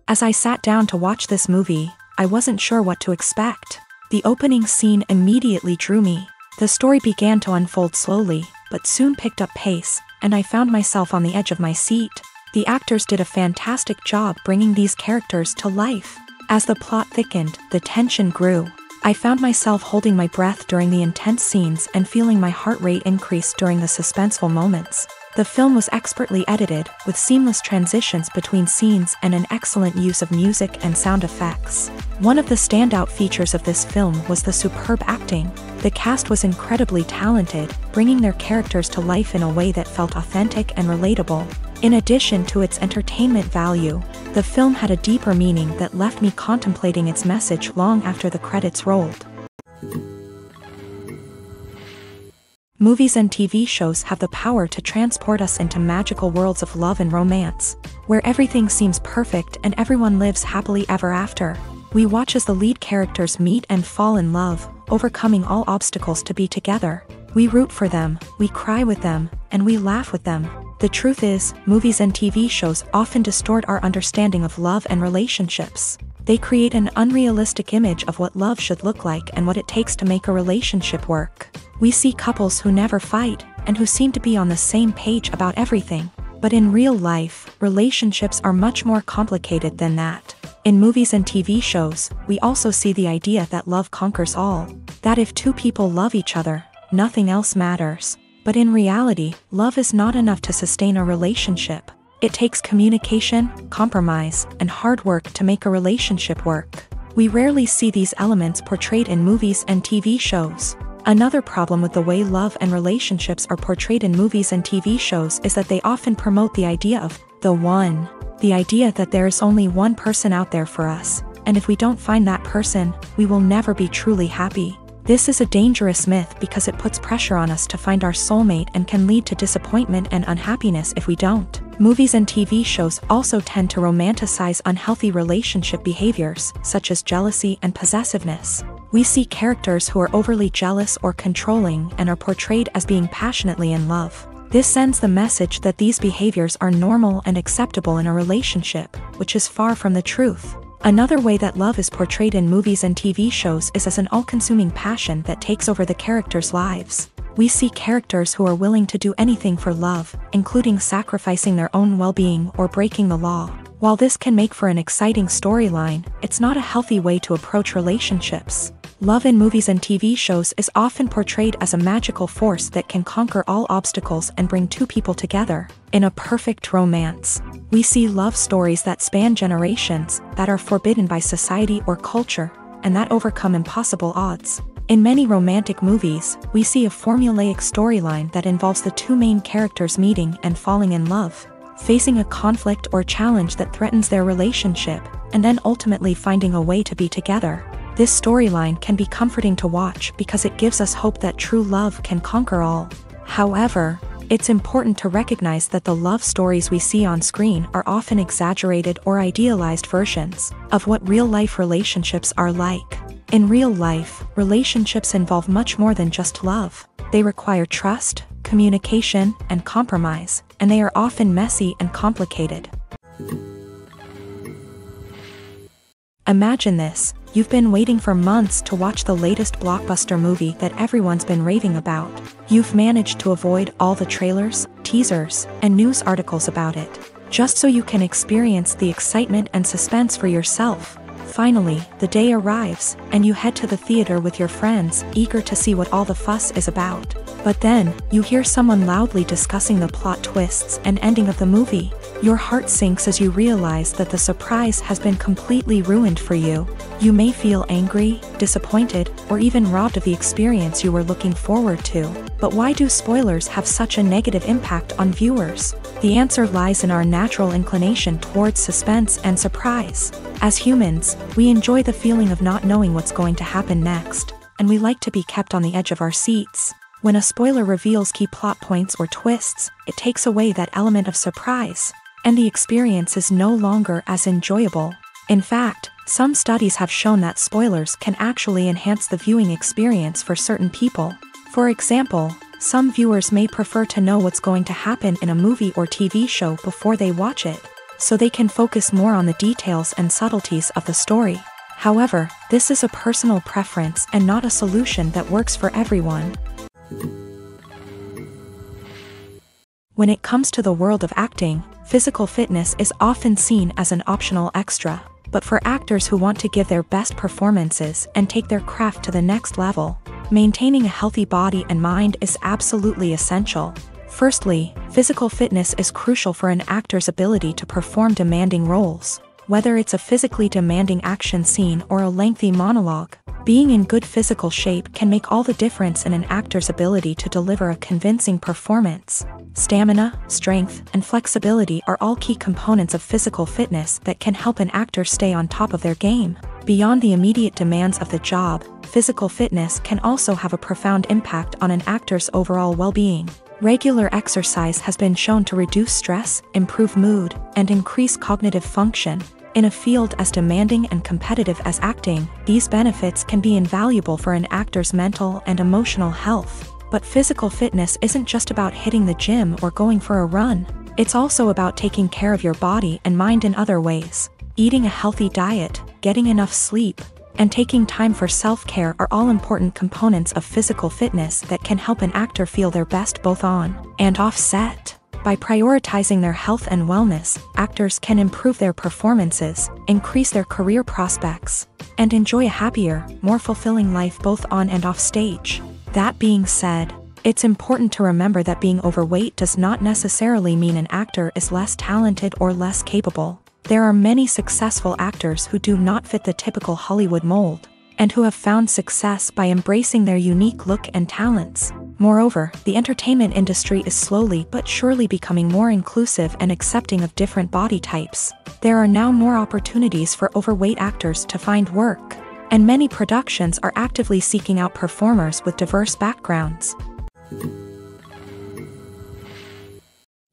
As I sat down to watch this movie, I wasn't sure what to expect. The opening scene immediately drew me. The story began to unfold slowly, but soon picked up pace, and I found myself on the edge of my seat. The actors did a fantastic job bringing these characters to life. As the plot thickened, the tension grew. I found myself holding my breath during the intense scenes and feeling my heart rate increase during the suspenseful moments. The film was expertly edited, with seamless transitions between scenes and an excellent use of music and sound effects. One of the standout features of this film was the superb acting. The cast was incredibly talented, bringing their characters to life in a way that felt authentic and relatable. In addition to its entertainment value, the film had a deeper meaning that left me contemplating its message long after the credits rolled. Movies and TV shows have the power to transport us into magical worlds of love and romance, where everything seems perfect and everyone lives happily ever after. We watch as the lead characters meet and fall in love, overcoming all obstacles to be together. We root for them, we cry with them, and we laugh with them. The truth is, movies and TV shows often distort our understanding of love and relationships. They create an unrealistic image of what love should look like and what it takes to make a relationship work. We see couples who never fight, and who seem to be on the same page about everything. But in real life, relationships are much more complicated than that. In movies and TV shows, we also see the idea that love conquers all. That if two people love each other, nothing else matters. But in reality, love is not enough to sustain a relationship. It takes communication, compromise, and hard work to make a relationship work. We rarely see these elements portrayed in movies and TV shows. Another problem with the way love and relationships are portrayed in movies and TV shows is that they often promote the idea of the one. The idea that there is only one person out there for us, and if we don't find that person, we will never be truly happy. This is a dangerous myth because it puts pressure on us to find our soulmate and can lead to disappointment and unhappiness if we don't. Movies and TV shows also tend to romanticize unhealthy relationship behaviors, such as jealousy and possessiveness. We see characters who are overly jealous or controlling and are portrayed as being passionately in love. This sends the message that these behaviors are normal and acceptable in a relationship, which is far from the truth. Another way that love is portrayed in movies and TV shows is as an all-consuming passion that takes over the characters' lives. We see characters who are willing to do anything for love, including sacrificing their own well-being or breaking the law. While this can make for an exciting storyline, it's not a healthy way to approach relationships. Love in movies and TV shows is often portrayed as a magical force that can conquer all obstacles and bring two people together in a perfect romance. We see love stories that span generations, that are forbidden by society or culture, and that overcome impossible odds. In many romantic movies, we see a formulaic storyline that involves the two main characters meeting and falling in love, facing a conflict or challenge that threatens their relationship, and then ultimately finding a way to be together. This storyline can be comforting to watch because it gives us hope that true love can conquer all. However, it's important to recognize that the love stories we see on screen are often exaggerated or idealized versions of what real-life relationships are like. In real life, relationships involve much more than just love. They require trust, communication, and compromise, and they are often messy and complicated. Imagine this. You've been waiting for months to watch the latest blockbuster movie that everyone's been raving about. You've managed to avoid all the trailers, teasers, and news articles about it, just so you can experience the excitement and suspense for yourself. Finally, the day arrives, and you head to the theater with your friends, eager to see what all the fuss is about. But then, you hear someone loudly discussing the plot twists and ending of the movie. Your heart sinks as you realize that the surprise has been completely ruined for you. You may feel angry, disappointed, or even robbed of the experience you were looking forward to. But why do spoilers have such a negative impact on viewers? The answer lies in our natural inclination towards suspense and surprise. As humans, we enjoy the feeling of not knowing what's going to happen next, and we like to be kept on the edge of our seats. When a spoiler reveals key plot points or twists, it takes away that element of surprise, and the experience is no longer as enjoyable. In fact, some studies have shown that spoilers can actually enhance the viewing experience for certain people. For example, some viewers may prefer to know what's going to happen in a movie or TV show before they watch it. so they can focus more on the details and subtleties of the story. However, this is a personal preference and not a solution that works for everyone. When it comes to the world of acting, physical fitness is often seen as an optional extra. But for actors who want to give their best performances and take their craft to the next level, maintaining a healthy body and mind is absolutely essential. Firstly, physical fitness is crucial for an actor's ability to perform demanding roles. Whether it's a physically demanding action scene or a lengthy monologue, being in good physical shape can make all the difference in an actor's ability to deliver a convincing performance. Stamina, strength, and flexibility are all key components of physical fitness that can help an actor stay on top of their game. Beyond the immediate demands of the job, physical fitness can also have a profound impact on an actor's overall well-being. Regular exercise has been shown to reduce stress, improve mood, and increase cognitive function. In a field as demanding and competitive as acting, these benefits can be invaluable for an actor's mental and emotional health. But physical fitness isn't just about hitting the gym or going for a run. It's also about taking care of your body and mind in other ways. Eating a healthy diet, getting enough sleep, and taking time for self-care are all important components of physical fitness that can help an actor feel their best both on and off set. By prioritizing their health and wellness, actors can improve their performances, increase their career prospects, and enjoy a happier, more fulfilling life both on and off stage. That being said, it's important to remember that being overweight does not necessarily mean an actor is less talented or less capable. There are many successful actors who do not fit the typical Hollywood mold, and who have found success by embracing their unique look and talents. Moreover, the entertainment industry is slowly but surely becoming more inclusive and accepting of different body types. There are now more opportunities for overweight actors to find work, and many productions are actively seeking out performers with diverse backgrounds.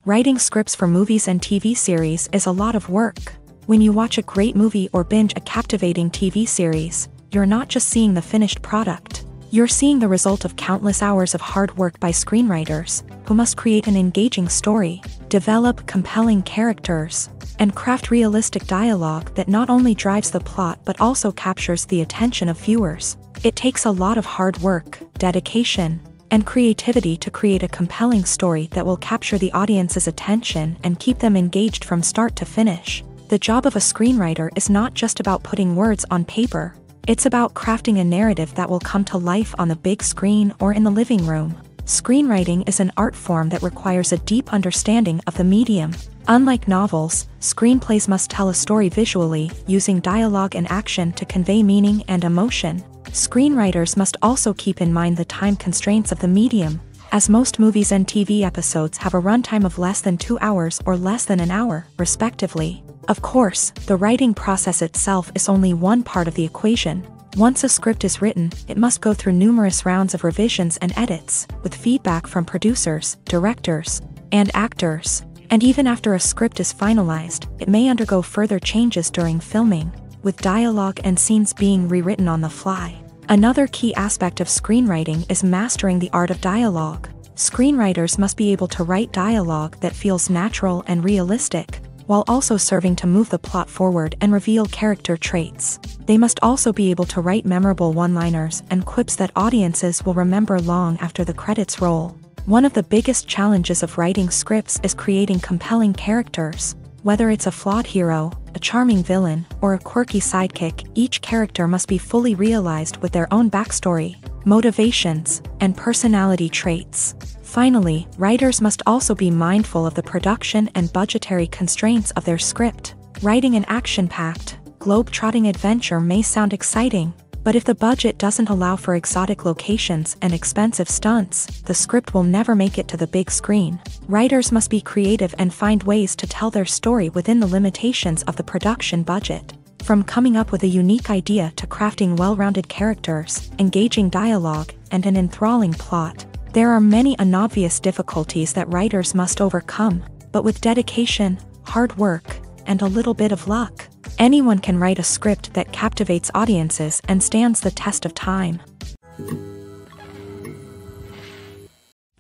Writing scripts for movies and TV series is a lot of work. When you watch a great movie or binge a captivating TV series, you're not just seeing the finished product. You're seeing the result of countless hours of hard work by screenwriters, who must create an engaging story, develop compelling characters, and craft realistic dialogue that not only drives the plot but also captures the attention of viewers. It takes a lot of hard work, dedication, and creativity to create a compelling story that will capture the audience's attention and keep them engaged from start to finish. The job of a screenwriter is not just about putting words on paper. It's about crafting a narrative that will come to life on the big screen or in the living room. Screenwriting is an art form that requires a deep understanding of the medium. Unlike novels, screenplays must tell a story visually, using dialogue and action to convey meaning and emotion. Screenwriters must also keep in mind the time constraints of the medium, as most movies and TV episodes have a runtime of less than 2 hours or less than an hour, respectively. Of course, the writing process itself is only one part of the equation. Once a script is written, it must go through numerous rounds of revisions and edits, with feedback from producers, directors, and actors. And even after a script is finalized, it may undergo further changes during filming, with dialogue and scenes being rewritten on the fly. Another key aspect of screenwriting is mastering the art of dialogue. Screenwriters must be able to write dialogue that feels natural and realistic, while also serving to move the plot forward and reveal character traits. They must also be able to write memorable one-liners and quips that audiences will remember long after the credits roll. One of the biggest challenges of writing scripts is creating compelling characters. Whether it's a flawed hero, a charming villain, or a quirky sidekick, each character must be fully realized with their own backstory, motivations, and personality traits. Finally, writers must also be mindful of the production and budgetary constraints of their script. Writing an action-packed, globe-trotting adventure may sound exciting, but if the budget doesn't allow for exotic locations and expensive stunts, the script will never make it to the big screen. Writers must be creative and find ways to tell their story within the limitations of the production budget. From coming up with a unique idea to crafting well-rounded characters, engaging dialogue, and an enthralling plot, there are many unobvious difficulties that writers must overcome, but with dedication, hard work, and a little bit of luck, anyone can write a script that captivates audiences and stands the test of time.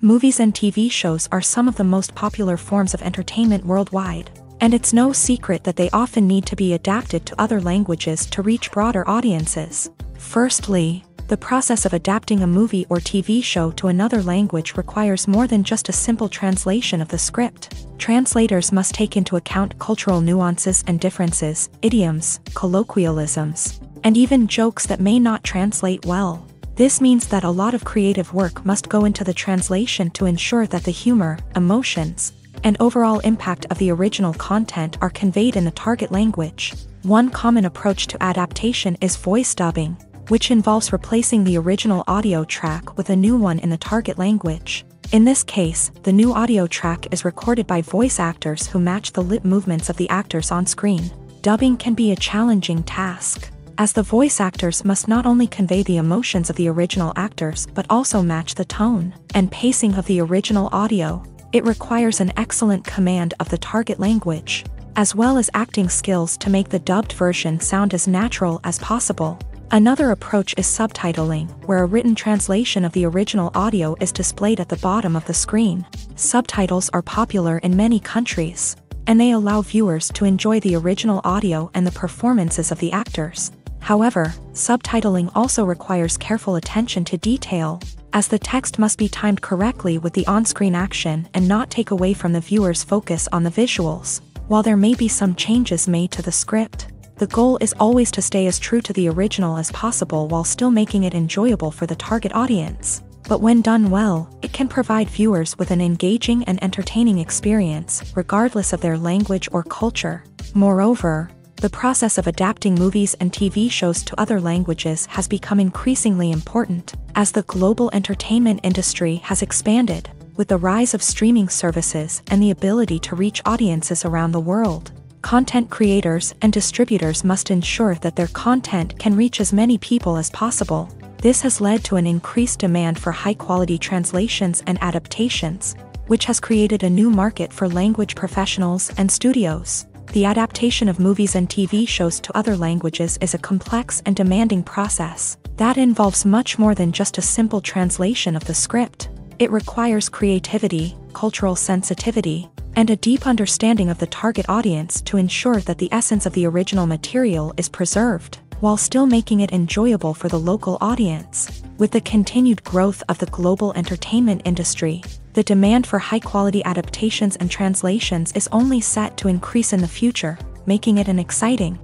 Movies and TV shows are some of the most popular forms of entertainment worldwide. And it's no secret that they often need to be adapted to other languages to reach broader audiences. Firstly, the process of adapting a movie or TV show to another language requires more than just a simple translation of the script. Translators must take into account cultural nuances and differences, idioms, colloquialisms, and even jokes that may not translate well. This means that a lot of creative work must go into the translation to ensure that the humor, emotions, and overall impact of the original content are conveyed in the target language. One common approach to adaptation is voice dubbing, which involves replacing the original audio track with a new one in the target language. In this case, the new audio track is recorded by voice actors who match the lip movements of the actors on screen. Dubbing can be a challenging task, as the voice actors must not only convey the emotions of the original actors but also match the tone and pacing of the original audio. It requires an excellent command of the target language, as well as acting skills to make the dubbed version sound as natural as possible. Another approach is subtitling, where a written translation of the original audio is displayed at the bottom of the screen. Subtitles are popular in many countries, and they allow viewers to enjoy the original audio and the performances of the actors. However, subtitling also requires careful attention to detail, as the text must be timed correctly with the on-screen action and not take away from the viewer's focus on the visuals. While there may be some changes made to the script, the goal is always to stay as true to the original as possible while still making it enjoyable for the target audience. But when done well, it can provide viewers with an engaging and entertaining experience, regardless of their language or culture. Moreover, the process of adapting movies and TV shows to other languages has become increasingly important, as the global entertainment industry has expanded, with the rise of streaming services and the ability to reach audiences around the world. Content creators and distributors must ensure that their content can reach as many people as possible. This has led to an increased demand for high-quality translations and adaptations, which has created a new market for language professionals and studios. The adaptation of movies and TV shows to other languages is a complex and demanding process that involves much more than just a simple translation of the script. It requires creativity, cultural sensitivity, and a deep understanding of the target audience to ensure that the essence of the original material is preserved, while still making it enjoyable for the local audience. With the continued growth of the global entertainment industry, the demand for high-quality adaptations and translations is only set to increase in the future, making it an exciting.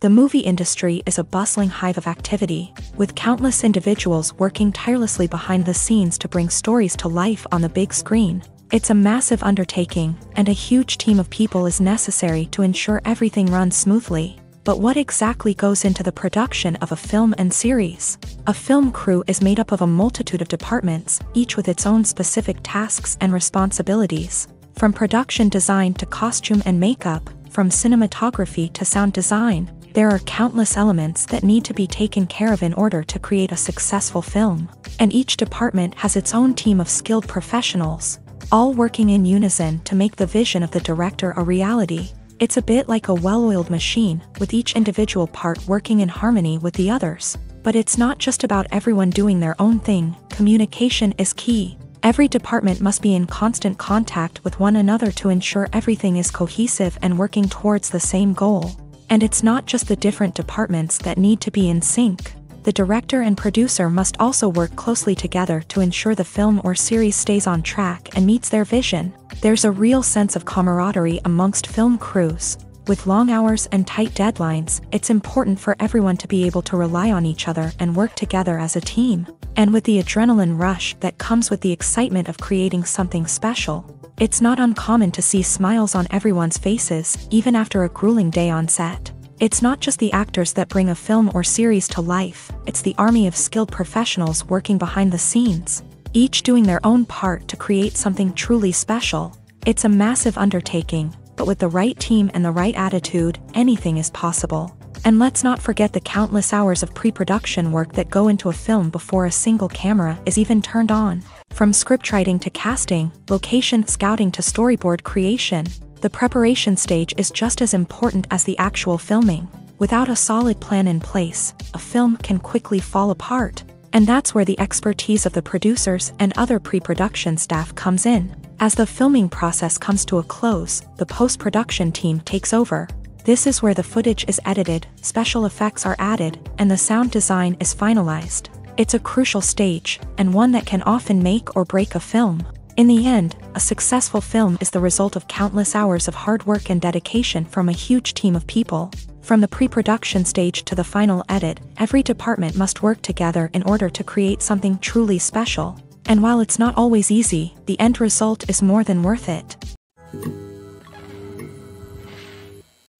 The movie industry is a bustling hive of activity, with countless individuals working tirelessly behind the scenes to bring stories to life on the big screen. It's a massive undertaking, and a huge team of people is necessary to ensure everything runs smoothly. But what exactly goes into the production of a film and series? A film crew is made up of a multitude of departments, each with its own specific tasks and responsibilities. From production design to costume and makeup, from cinematography to sound design, there are countless elements that need to be taken care of in order to create a successful film. And each department has its own team of skilled professionals, all working in unison to make the vision of the director a reality. It's a bit like a well-oiled machine, with each individual part working in harmony with the others. But it's not just about everyone doing their own thing. Communication is key. Every department must be in constant contact with one another to ensure everything is cohesive and working towards the same goal. And it's not just the different departments that need to be in sync. The director and producer must also work closely together to ensure the film or series stays on track and meets their vision. There's a real sense of camaraderie amongst film crews. With long hours and tight deadlines, it's important for everyone to be able to rely on each other and work together as a team. And with the adrenaline rush that comes with the excitement of creating something special, it's not uncommon to see smiles on everyone's faces, even after a grueling day on set. It's not just the actors that bring a film or series to life, it's the army of skilled professionals working behind the scenes, each doing their own part to create something truly special. It's a massive undertaking, but with the right team and the right attitude, anything is possible. And let's not forget the countless hours of pre-production work that go into a film before a single camera is even turned on. From scriptwriting to casting, location scouting to storyboard creation, the preparation stage is just as important as the actual filming. Without a solid plan in place, a film can quickly fall apart. And that's where the expertise of the producers and other pre-production staff comes in. As the filming process comes to a close, the post-production team takes over. This is where the footage is edited, special effects are added, and the sound design is finalized. It's a crucial stage, and one that can often make or break a film. In the end, a successful film is the result of countless hours of hard work and dedication from a huge team of people. From the pre-production stage to the final edit, every department must work together in order to create something truly special. And while it's not always easy, the end result is more than worth it.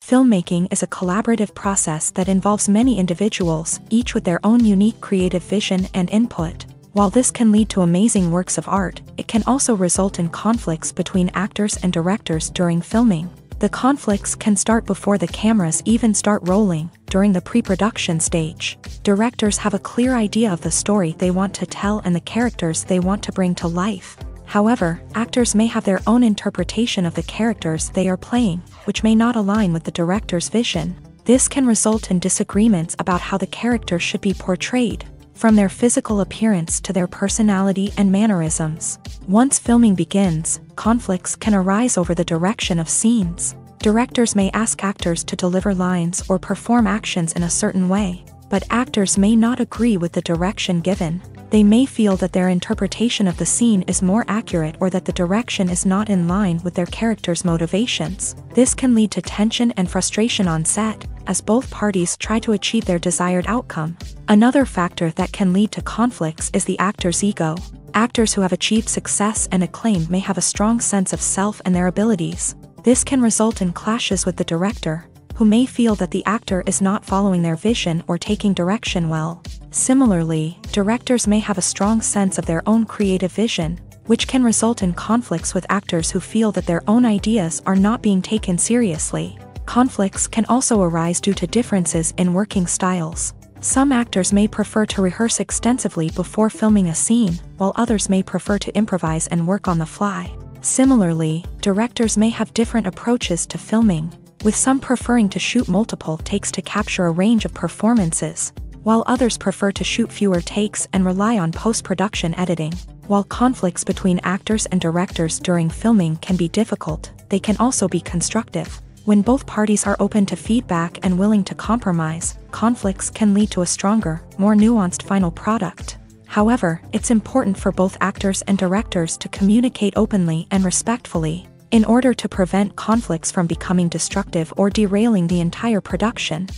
Filmmaking is a collaborative process that involves many individuals, each with their own unique creative vision and input. While this can lead to amazing works of art, it can also result in conflicts between actors and directors during filming. The conflicts can start before the cameras even start rolling, during the pre-production stage. Directors have a clear idea of the story they want to tell and the characters they want to bring to life. However, actors may have their own interpretation of the characters they are playing, which may not align with the director's vision. This can result in disagreements about how the character should be portrayed, from their physical appearance to their personality and mannerisms. Once filming begins, conflicts can arise over the direction of scenes. Directors may ask actors to deliver lines or perform actions in a certain way, but actors may not agree with the direction given. They may feel that their interpretation of the scene is more accurate or that the direction is not in line with their character's motivations. This can lead to tension and frustration on set, as both parties try to achieve their desired outcome. Another factor that can lead to conflicts is the actor's ego. Actors who have achieved success and acclaim may have a strong sense of self and their abilities. This can result in clashes with the director, who may feel that the actor is not following their vision or taking direction well. Similarly, directors may have a strong sense of their own creative vision, which can result in conflicts with actors who feel that their own ideas are not being taken seriously. Conflicts can also arise due to differences in working styles. Some actors may prefer to rehearse extensively before filming a scene, while others may prefer to improvise and work on the fly. Similarly, directors may have different approaches to filming, with some preferring to shoot multiple takes to capture a range of performances, while others prefer to shoot fewer takes and rely on post-production editing. While conflicts between actors and directors during filming can be difficult, they can also be constructive. When both parties are open to feedback and willing to compromise, conflicts can lead to a stronger, more nuanced final product. However, it's important for both actors and directors to communicate openly and respectfully, in order to prevent conflicts from becoming destructive or derailing the entire production.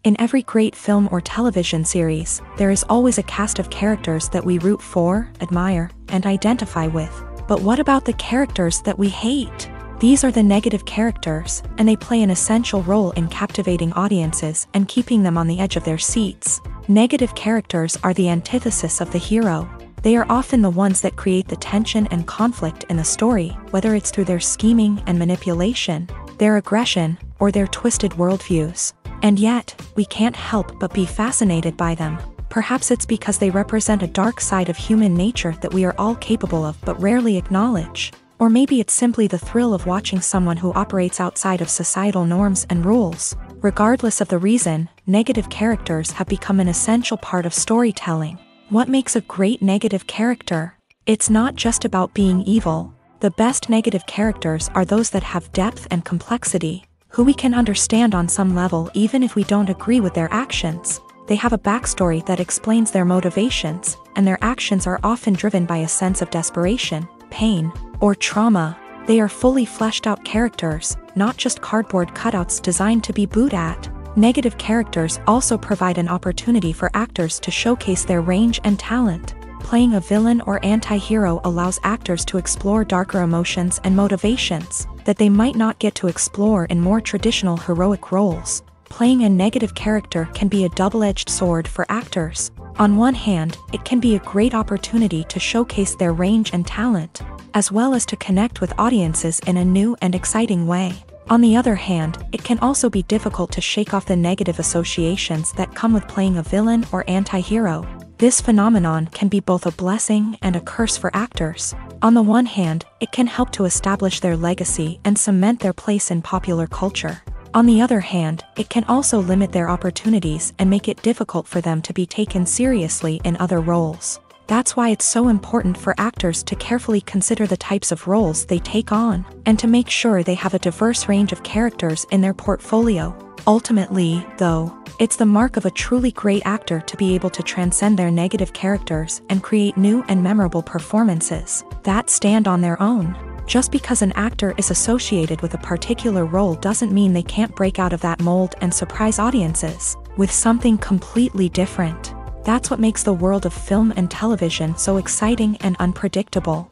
In every great film or television series, there is always a cast of characters that we root for, admire, and identify with. But what about the characters that we hate? These are the negative characters, and they play an essential role in captivating audiences and keeping them on the edge of their seats. Negative characters are the antithesis of the hero. They are often the ones that create the tension and conflict in the story, whether it's through their scheming and manipulation, their aggression, or their twisted worldviews. And yet, we can't help but be fascinated by them. Perhaps it's because they represent a dark side of human nature that we are all capable of but rarely acknowledge. Or maybe it's simply the thrill of watching someone who operates outside of societal norms and rules. Regardless of the reason, negative characters have become an essential part of storytelling. What makes a great negative character? It's not just about being evil. The best negative characters are those that have depth and complexity, who we can understand on some level even if we don't agree with their actions. They have a backstory that explains their motivations, and their actions are often driven by a sense of desperation, pain, or trauma. They are fully fleshed out characters, not just cardboard cutouts designed to be booed at. Negative characters also provide an opportunity for actors to showcase their range and talent. Playing a villain or anti-hero allows actors to explore darker emotions and motivations that they might not get to explore in more traditional heroic roles. Playing a negative character can be a double-edged sword for actors. On one hand, it can be a great opportunity to showcase their range and talent, as well as to connect with audiences in a new and exciting way. On the other hand, it can also be difficult to shake off the negative associations that come with playing a villain or anti-hero. This phenomenon can be both a blessing and a curse for actors. On the one hand, it can help to establish their legacy and cement their place in popular culture. On the other hand, it can also limit their opportunities and make it difficult for them to be taken seriously in other roles. That's why it's so important for actors to carefully consider the types of roles they take on, and to make sure they have a diverse range of characters in their portfolio. Ultimately, though, it's the mark of a truly great actor to be able to transcend their negative characters and create new and memorable performances that stand on their own. Just because an actor is associated with a particular role doesn't mean they can't break out of that mold and surprise audiences with something completely different. That's what makes the world of film and television so exciting and unpredictable.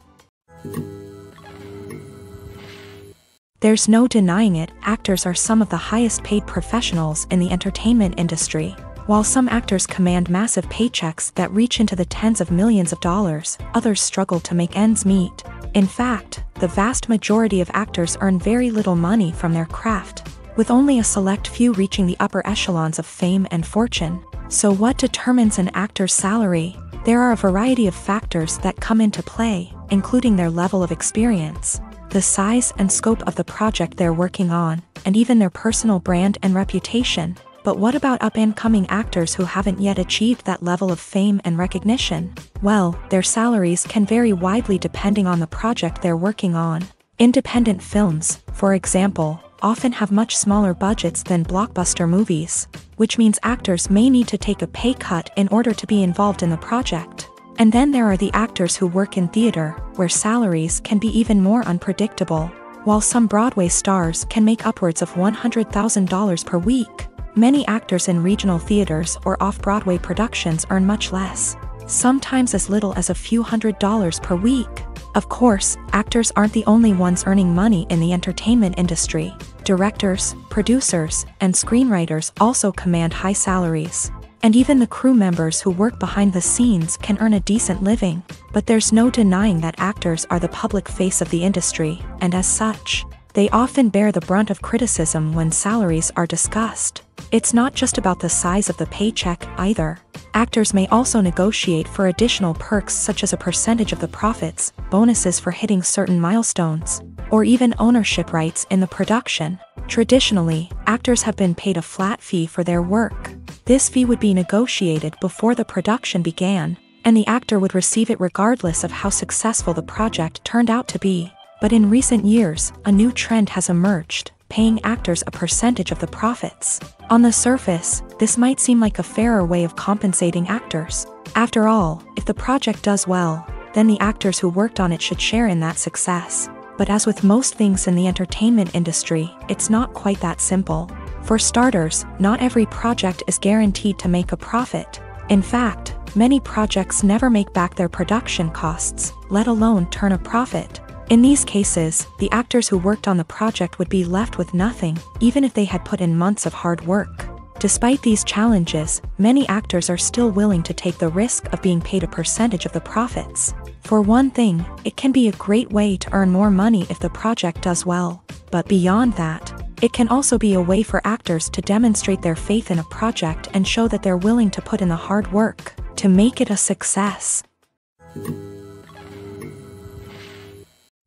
There's no denying it, actors are some of the highest paid professionals in the entertainment industry. While some actors command massive paychecks that reach into the tens of millions of dollars, others struggle to make ends meet. In fact, the vast majority of actors earn very little money from their craft, with only a select few reaching the upper echelons of fame and fortune. So what determines an actor's salary? There are a variety of factors that come into play, including their level of experience, the size and scope of the project they're working on, and even their personal brand and reputation. But what about up-and-coming actors who haven't yet achieved that level of fame and recognition? Well, their salaries can vary widely depending on the project they're working on. Independent films, for example, often have much smaller budgets than blockbuster movies, which means actors may need to take a pay cut in order to be involved in the project. And then there are the actors who work in theater, where salaries can be even more unpredictable. While some Broadway stars can make upwards of $100,000 per week, many actors in regional theaters or off-Broadway productions earn much less, sometimes as little as a few $100s per week. Of course, actors aren't the only ones earning money in the entertainment industry. Directors, producers, and screenwriters also command high salaries. And even the crew members who work behind the scenes can earn a decent living. But there's no denying that actors are the public face of the industry, and as such, they often bear the brunt of criticism when salaries are discussed. It's not just about the size of the paycheck, either. Actors may also negotiate for additional perks such as a percentage of the profits, bonuses for hitting certain milestones, or even ownership rights in the production. Traditionally, actors have been paid a flat fee for their work. This fee would be negotiated before the production began, and the actor would receive it regardless of how successful the project turned out to be. But in recent years, a new trend has emerged, paying actors a percentage of the profits. On the surface, this might seem like a fairer way of compensating actors. After all, if the project does well, then the actors who worked on it should share in that success. But as with most things in the entertainment industry, it's not quite that simple. For starters, not every project is guaranteed to make a profit. In fact, many projects never make back their production costs, let alone turn a profit. In these cases, the actors who worked on the project would be left with nothing, even if they had put in months of hard work. Despite these challenges, many actors are still willing to take the risk of being paid a percentage of the profits. For one thing, it can be a great way to earn more money if the project does well. But beyond that, it can also be a way for actors to demonstrate their faith in a project and show that they're willing to put in the hard work to make it a success.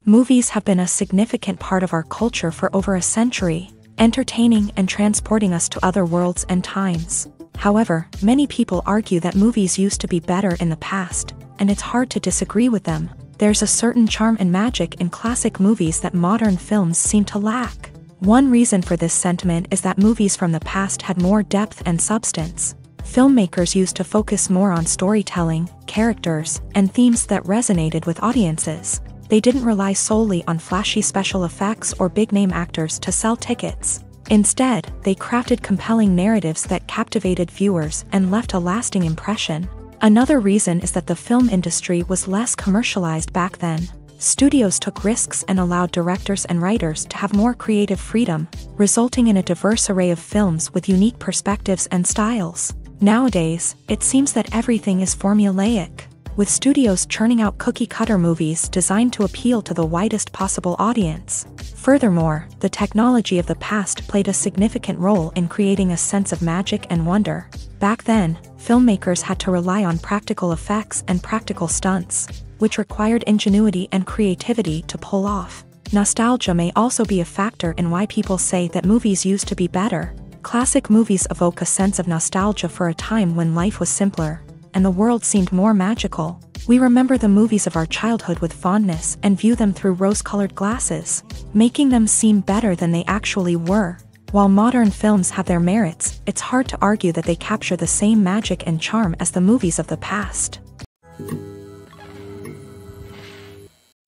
Movies have been a significant part of our culture for over a century, entertaining and transporting us to other worlds and times. However, many people argue that movies used to be better in the past, and it's hard to disagree with them. There's a certain charm and magic in classic movies that modern films seem to lack. One reason for this sentiment is that movies from the past had more depth and substance. Filmmakers used to focus more on storytelling, characters, and themes that resonated with audiences. They didn't rely solely on flashy special effects or big-name actors to sell tickets. Instead, they crafted compelling narratives that captivated viewers and left a lasting impression. Another reason is that the film industry was less commercialized back then. Studios took risks and allowed directors and writers to have more creative freedom, resulting in a diverse array of films with unique perspectives and styles. Nowadays, it seems that everything is formulaic, with studios churning out cookie-cutter movies designed to appeal to the widest possible audience. Furthermore, the technology of the past played a significant role in creating a sense of magic and wonder. Back then, filmmakers had to rely on practical effects and practical stunts, which required ingenuity and creativity to pull off. Nostalgia may also be a factor in why people say that movies used to be better. Classic movies evoke a sense of nostalgia for a time when life was simpler, and the world seemed more magical. We remember the movies of our childhood with fondness and view them through rose-colored glasses, making them seem better than they actually were. While modern films have their merits, it's hard to argue that they capture the same magic and charm as the movies of the past.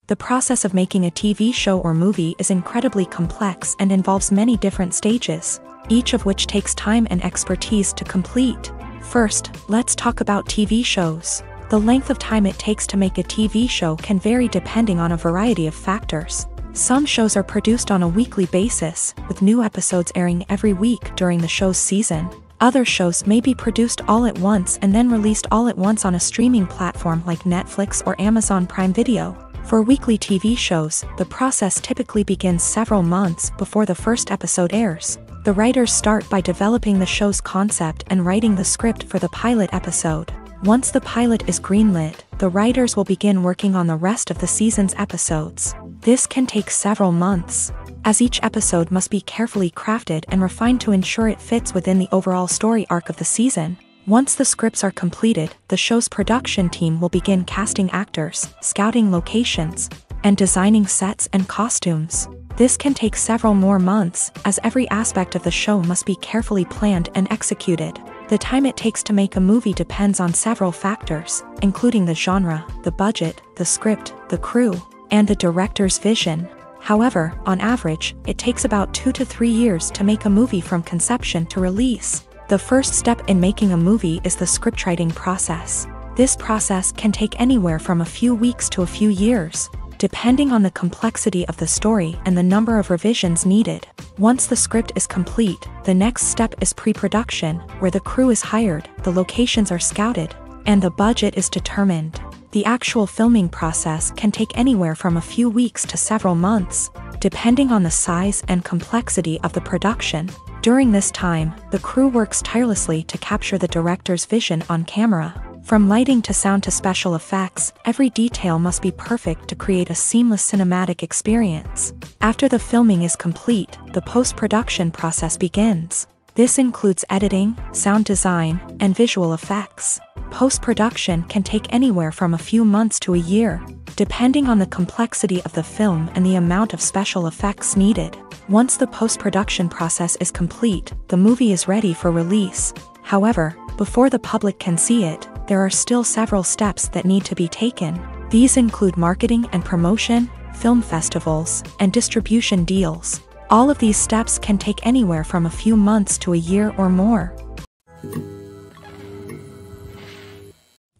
The process of making a TV show or movie is incredibly complex and involves many different stages, each of which takes time and expertise to complete. First, let's talk about TV shows. The length of time it takes to make a TV show can vary depending on a variety of factors. Some shows are produced on a weekly basis, with new episodes airing every week during the show's season. Other shows may be produced all at once and then released all at once on a streaming platform like Netflix or Amazon Prime Video. For weekly TV shows, the process typically begins several months before the first episode airs. The writers start by developing the show's concept and writing the script for the pilot episode. Once the pilot is greenlit, the writers will begin working on the rest of the season's episodes. This can take several months, as each episode must be carefully crafted and refined to ensure it fits within the overall story arc of the season. Once the scripts are completed, the show's production team will begin casting actors, scouting locations, and designing sets and costumes. This can take several more months, as every aspect of the show must be carefully planned and executed. The time it takes to make a movie depends on several factors, including the genre, the budget, the script, the crew, and the director's vision. However, on average, it takes about 2 to 3 years to make a movie from conception to release. The first step in making a movie is the scriptwriting process. This process can take anywhere from a few weeks to a few years, depending on the complexity of the story and the number of revisions needed. Once the script is complete, the next step is pre-production, where the crew is hired, the locations are scouted, and the budget is determined. The actual filming process can take anywhere from a few weeks to several months, depending on the size and complexity of the production. During this time, the crew works tirelessly to capture the director's vision on camera. From lighting to sound to special effects, every detail must be perfect to create a seamless cinematic experience. After the filming is complete, the post-production process begins. This includes editing, sound design, and visual effects. Post-production can take anywhere from a few months to a year, depending on the complexity of the film and the amount of special effects needed. Once the post-production process is complete, the movie is ready for release. However, before the public can see it, there are still several steps that need to be taken. These include marketing and promotion, film festivals, and distribution deals. All of these steps can take anywhere from a few months to a year or more.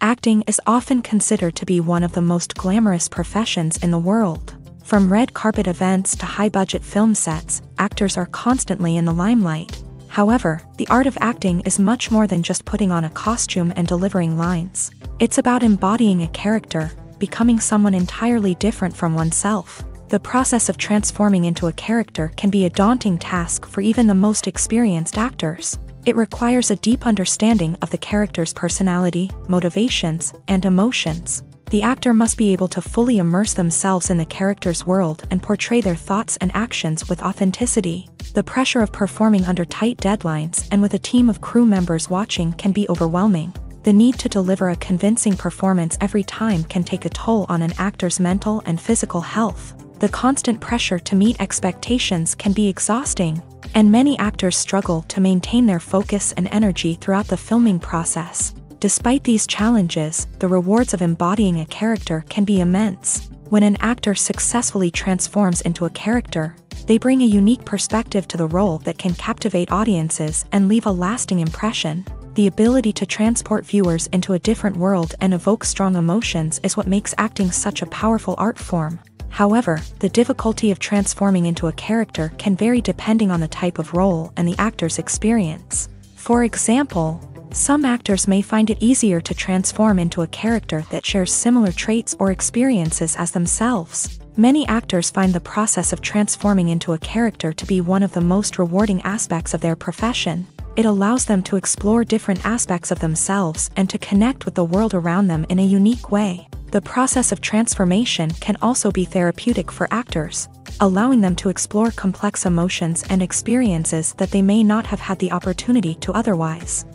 Acting is often considered to be one of the most glamorous professions in the world. From red carpet events to high-budget film sets, actors are constantly in the limelight. However, the art of acting is much more than just putting on a costume and delivering lines. It's about embodying a character, becoming someone entirely different from oneself. The process of transforming into a character can be a daunting task for even the most experienced actors. It requires a deep understanding of the character's personality, motivations, and emotions. The actor must be able to fully immerse themselves in the character's world and portray their thoughts and actions with authenticity. The pressure of performing under tight deadlines and with a team of crew members watching can be overwhelming. The need to deliver a convincing performance every time can take a toll on an actor's mental and physical health. The constant pressure to meet expectations can be exhausting, and many actors struggle to maintain their focus and energy throughout the filming process. Despite these challenges, the rewards of embodying a character can be immense. When an actor successfully transforms into a character, they bring a unique perspective to the role that can captivate audiences and leave a lasting impression. The ability to transport viewers into a different world and evoke strong emotions is what makes acting such a powerful art form. However, the difficulty of transforming into a character can vary depending on the type of role and the actor's experience. For example, some actors may find it easier to transform into a character that shares similar traits or experiences as themselves. Many actors find the process of transforming into a character to be one of the most rewarding aspects of their profession. It allows them to explore different aspects of themselves and to connect with the world around them in a unique way. The process of transformation can also be therapeutic for actors, allowing them to explore complex emotions and experiences that they may not have had the opportunity to otherwise.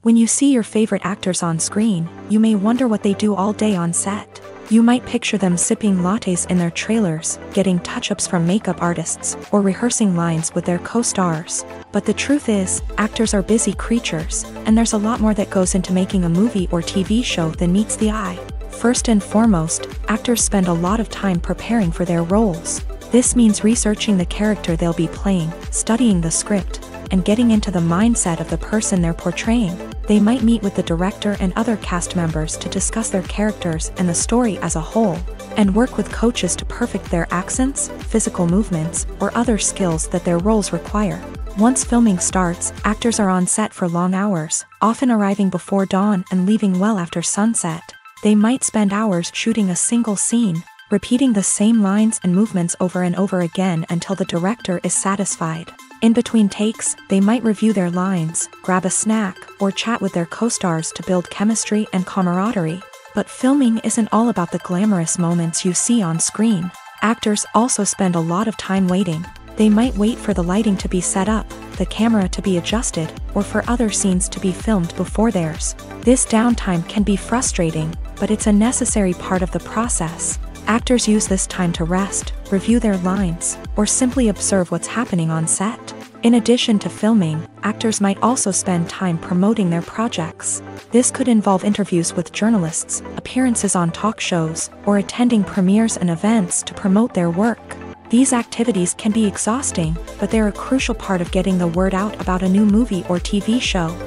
When you see your favorite actors on screen, you may wonder what they do all day on set. You might picture them sipping lattes in their trailers, getting touch-ups from makeup artists, or rehearsing lines with their co-stars. But the truth is, actors are busy creatures, and there's a lot more that goes into making a movie or TV show than meets the eye. First and foremost, actors spend a lot of time preparing for their roles. This means researching the character they'll be playing, studying the script, and getting into the mindset of the person they're portraying. They might meet with the director and other cast members to discuss their characters and the story as a whole, and work with coaches to perfect their accents, physical movements, or other skills that their roles require. Once filming starts, actors are on set for long hours, often arriving before dawn and leaving well after sunset. They might spend hours shooting a single scene, repeating the same lines and movements over and over again until the director is satisfied. In between takes, they might review their lines, grab a snack, or chat with their co-stars to build chemistry and camaraderie. But filming isn't all about the glamorous moments you see on screen. Actors also spend a lot of time waiting. They might wait for the lighting to be set up, the camera to be adjusted, or for other scenes to be filmed before theirs. This downtime can be frustrating, but it's a necessary part of the process. Actors use this time to rest, review their lines, or simply observe what's happening on set. In addition to filming, actors might also spend time promoting their projects. This could involve interviews with journalists, appearances on talk shows, or attending premieres and events to promote their work. These activities can be exhausting, but they're a crucial part of getting the word out about a new movie or TV show.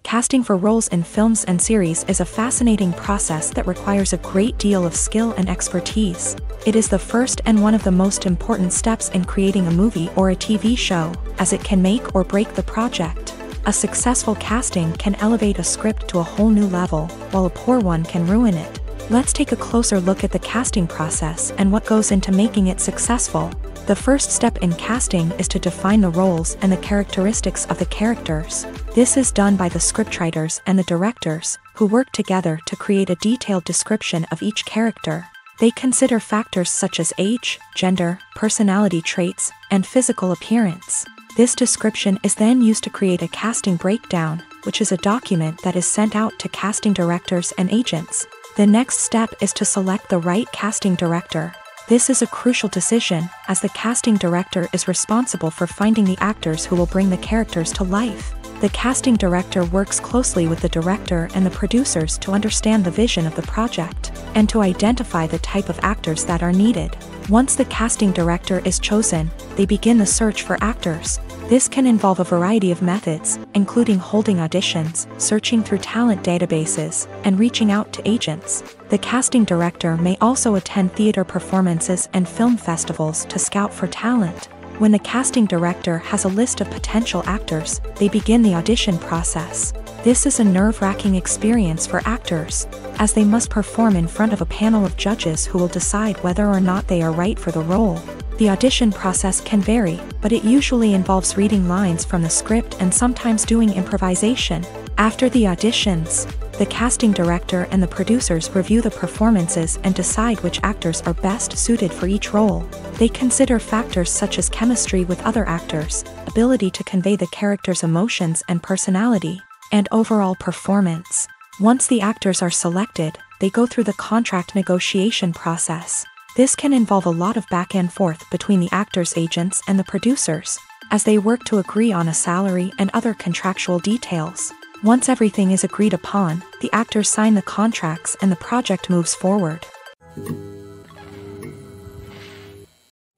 Casting for roles in films and series is a fascinating process that requires a great deal of skill and expertise. It is the first and one of the most important steps in creating a movie or a TV show, as it can make or break the project. A successful casting can elevate a script to a whole new level, while a poor one can ruin it. Let's take a closer look at the casting process and what goes into making it successful. The first step in casting is to define the roles and the characteristics of the characters. This is done by the scriptwriters and the directors, who work together to create a detailed description of each character. They consider factors such as age, gender, personality traits, and physical appearance. This description is then used to create a casting breakdown, which is a document that is sent out to casting directors and agents. The next step is to select the right casting director. This is a crucial decision, as the casting director is responsible for finding the actors who will bring the characters to life. The casting director works closely with the director and the producers to understand the vision of the project, and to identify the type of actors that are needed. Once the casting director is chosen, they begin the search for actors. This can involve a variety of methods, including holding auditions, searching through talent databases, and reaching out to agents. The casting director may also attend theater performances and film festivals to scout for talent. When the casting director has a list of potential actors, they begin the audition process. This is a nerve-wracking experience for actors, as they must perform in front of a panel of judges who will decide whether or not they are right for the role. The audition process can vary, but it usually involves reading lines from the script and sometimes doing improvisation. After the auditions, the casting director and the producers review the performances and decide which actors are best suited for each role. They consider factors such as chemistry with other actors, ability to convey the character's emotions and personality, and overall performance. Once the actors are selected, they go through the contract negotiation process. This can involve a lot of back and forth between the actors' agents and the producers, as they work to agree on a salary and other contractual details. Once everything is agreed upon, the actors sign the contracts and the project moves forward.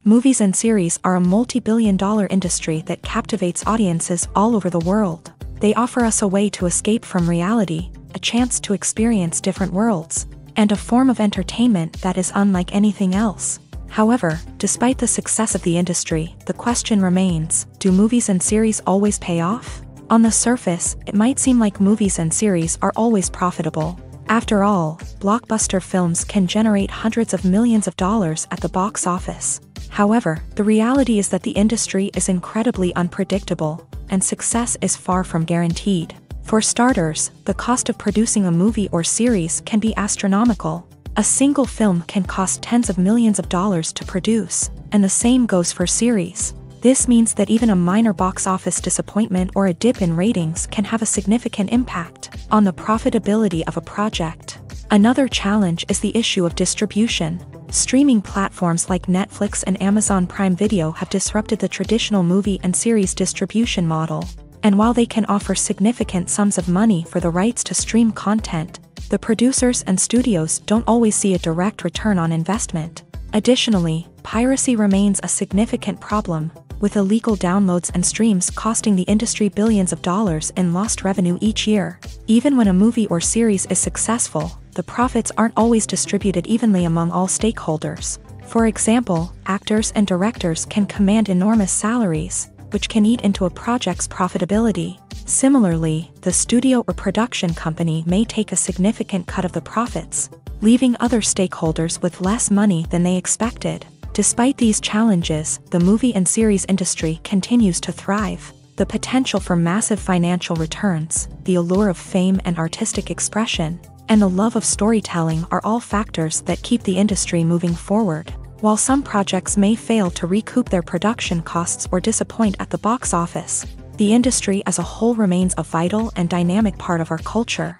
Movies and series are a multi-billion-dollar industry that captivates audiences all over the world. They offer us a way to escape from reality, a chance to experience different worlds, and a form of entertainment that is unlike anything else. However, despite the success of the industry, the question remains, do movies and series always pay off? On the surface, it might seem like movies and series are always profitable. After all, blockbuster films can generate hundreds of millions of dollars at the box office. However, the reality is that the industry is incredibly unpredictable, and success is far from guaranteed. For starters, the cost of producing a movie or series can be astronomical. A single film can cost tens of millions of dollars to produce, and the same goes for series. This means that even a minor box office disappointment or a dip in ratings can have a significant impact on the profitability of a project. Another challenge is the issue of distribution. Streaming platforms like Netflix and Amazon Prime Video have disrupted the traditional movie and series distribution model. And while they can offer significant sums of money for the rights to stream content, the producers and studios don't always see a direct return on investment. Additionally, piracy remains a significant problem, with illegal downloads and streams costing the industry billions of dollars in lost revenue each year. Even when a movie or series is successful, the profits aren't always distributed evenly among all stakeholders. For example, actors and directors can command enormous salaries, which can eat into a project's profitability. Similarly, the studio or production company may take a significant cut of the profits, leaving other stakeholders with less money than they expected. Despite these challenges, the movie and series industry continues to thrive. The potential for massive financial returns, the allure of fame and artistic expression, and the love of storytelling are all factors that keep the industry moving forward. While some projects may fail to recoup their production costs or disappoint at the box office, the industry as a whole remains a vital and dynamic part of our culture.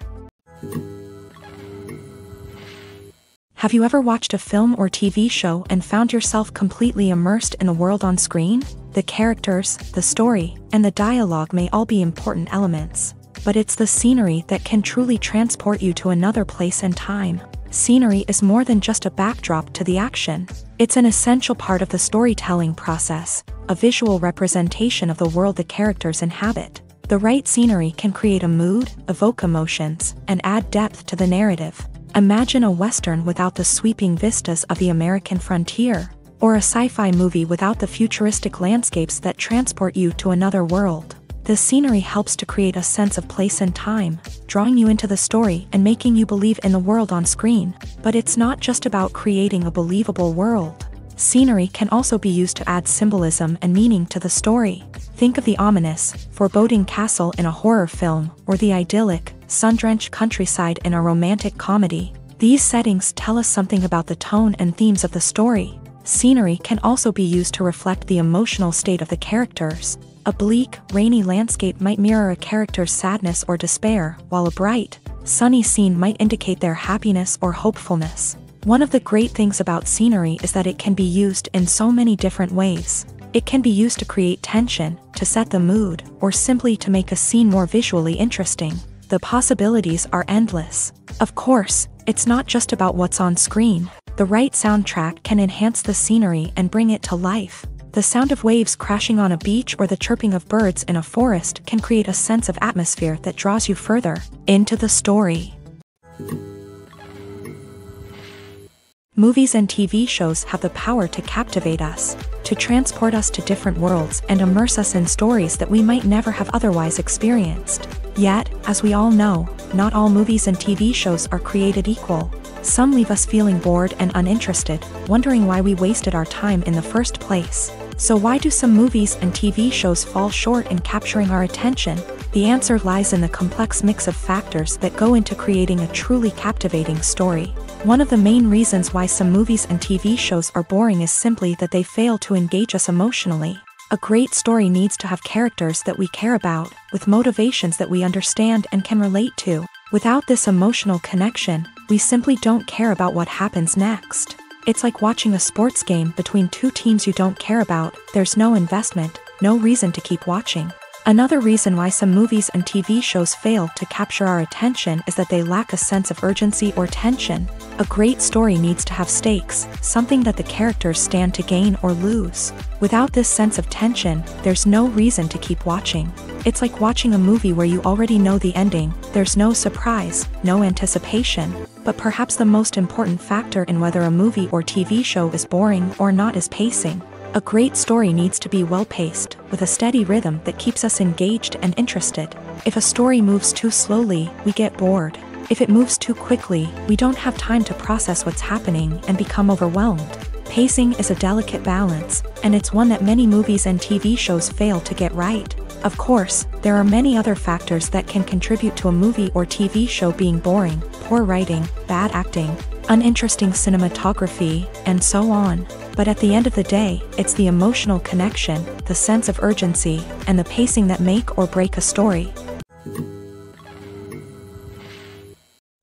Have you ever watched a film or TV show and found yourself completely immersed in the world on screen? The characters, the story, and the dialogue may all be important elements, but it's the scenery that can truly transport you to another place and time. Scenery is more than just a backdrop to the action. It's an essential part of the storytelling process, a visual representation of the world the characters inhabit. The right scenery can create a mood, evoke emotions, and add depth to the narrative. Imagine a Western without the sweeping vistas of the American frontier, or a sci-fi movie without the futuristic landscapes that transport you to another world. The scenery helps to create a sense of place and time, drawing you into the story and making you believe in the world on screen. But it's not just about creating a believable world. Scenery can also be used to add symbolism and meaning to the story. Think of the ominous, foreboding castle in a horror film, or the idyllic, sun-drenched countryside in a romantic comedy. These settings tell us something about the tone and themes of the story. Scenery can also be used to reflect the emotional state of the characters. A bleak, rainy landscape might mirror a character's sadness or despair, while a bright, sunny scene might indicate their happiness or hopefulness. One of the great things about scenery is that it can be used in so many different ways. It can be used to create tension, to set the mood, or simply to make a scene more visually interesting. The possibilities are endless. Of course, it's not just about what's on screen. The right soundtrack can enhance the scenery and bring it to life. The sound of waves crashing on a beach or the chirping of birds in a forest can create a sense of atmosphere that draws you further into the story. Movies and TV shows have the power to captivate us, to transport us to different worlds and immerse us in stories that we might never have otherwise experienced. Yet, as we all know, not all movies and TV shows are created equal. Some leave us feeling bored and uninterested, wondering why we wasted our time in the first place. So why do some movies and TV shows fall short in capturing our attention? The answer lies in the complex mix of factors that go into creating a truly captivating story. One of the main reasons why some movies and TV shows are boring is simply that they fail to engage us emotionally. A great story needs to have characters that we care about, with motivations that we understand and can relate to. Without this emotional connection, we simply don't care about what happens next. It's like watching a sports game between two teams you don't care about. There's no investment, no reason to keep watching. Another reason why some movies and TV shows fail to capture our attention is that they lack a sense of urgency or tension. A great story needs to have stakes, something that the characters stand to gain or lose. Without this sense of tension, there's no reason to keep watching. It's like watching a movie where you already know the ending. There's no surprise, no anticipation. But perhaps the most important factor in whether a movie or TV show is boring or not is pacing. A great story needs to be well-paced, with a steady rhythm that keeps us engaged and interested. If a story moves too slowly, we get bored. If it moves too quickly, we don't have time to process what's happening and become overwhelmed. Pacing is a delicate balance, and it's one that many movies and TV shows fail to get right. Of course, there are many other factors that can contribute to a movie or TV show being boring: poor writing, bad acting, uninteresting cinematography, and so on. But at the end of the day, it's the emotional connection, the sense of urgency, and the pacing that make or break a story.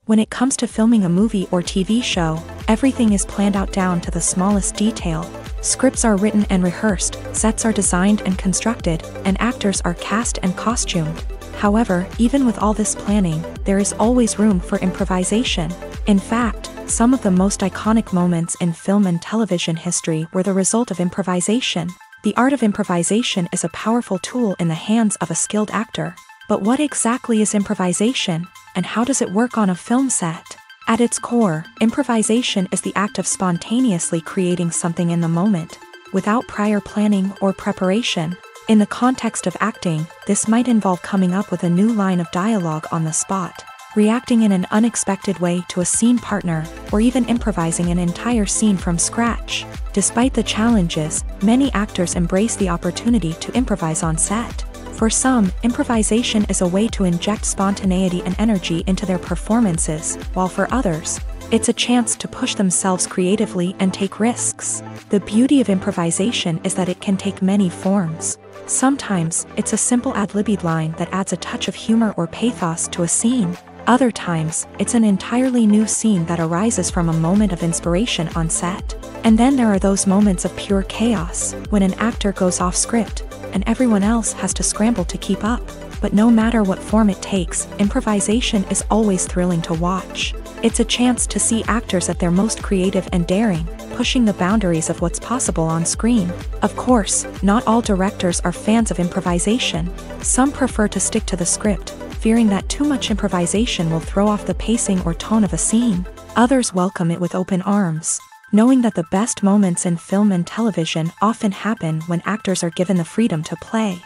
When it comes to filming a movie or TV show, everything is planned out down to the smallest detail. Scripts are written and rehearsed, sets are designed and constructed, and actors are cast and costumed. However, even with all this planning, there is always room for improvisation. In fact, some of the most iconic moments in film and television history were the result of improvisation. The art of improvisation is a powerful tool in the hands of a skilled actor. But what exactly is improvisation, and how does it work on a film set? At its core, improvisation is the act of spontaneously creating something in the moment, without prior planning or preparation. In the context of acting, this might involve coming up with a new line of dialogue on the spot, reacting in an unexpected way to a scene partner, or even improvising an entire scene from scratch. Despite the challenges, many actors embrace the opportunity to improvise on set. For some, improvisation is a way to inject spontaneity and energy into their performances, while for others, it's a chance to push themselves creatively and take risks. The beauty of improvisation is that it can take many forms. Sometimes, it's a simple ad-libbed line that adds a touch of humor or pathos to a scene. Other times, it's an entirely new scene that arises from a moment of inspiration on set. And then there are those moments of pure chaos, when an actor goes off script, and everyone else has to scramble to keep up. But no matter what form it takes, improvisation is always thrilling to watch. It's a chance to see actors at their most creative and daring, pushing the boundaries of what's possible on screen. Of course, not all directors are fans of improvisation. Some prefer to stick to the script, fearing that too much improvisation will throw off the pacing or tone of a scene. Others welcome it with open arms, knowing that the best moments in film and television often happen when actors are given the freedom to play.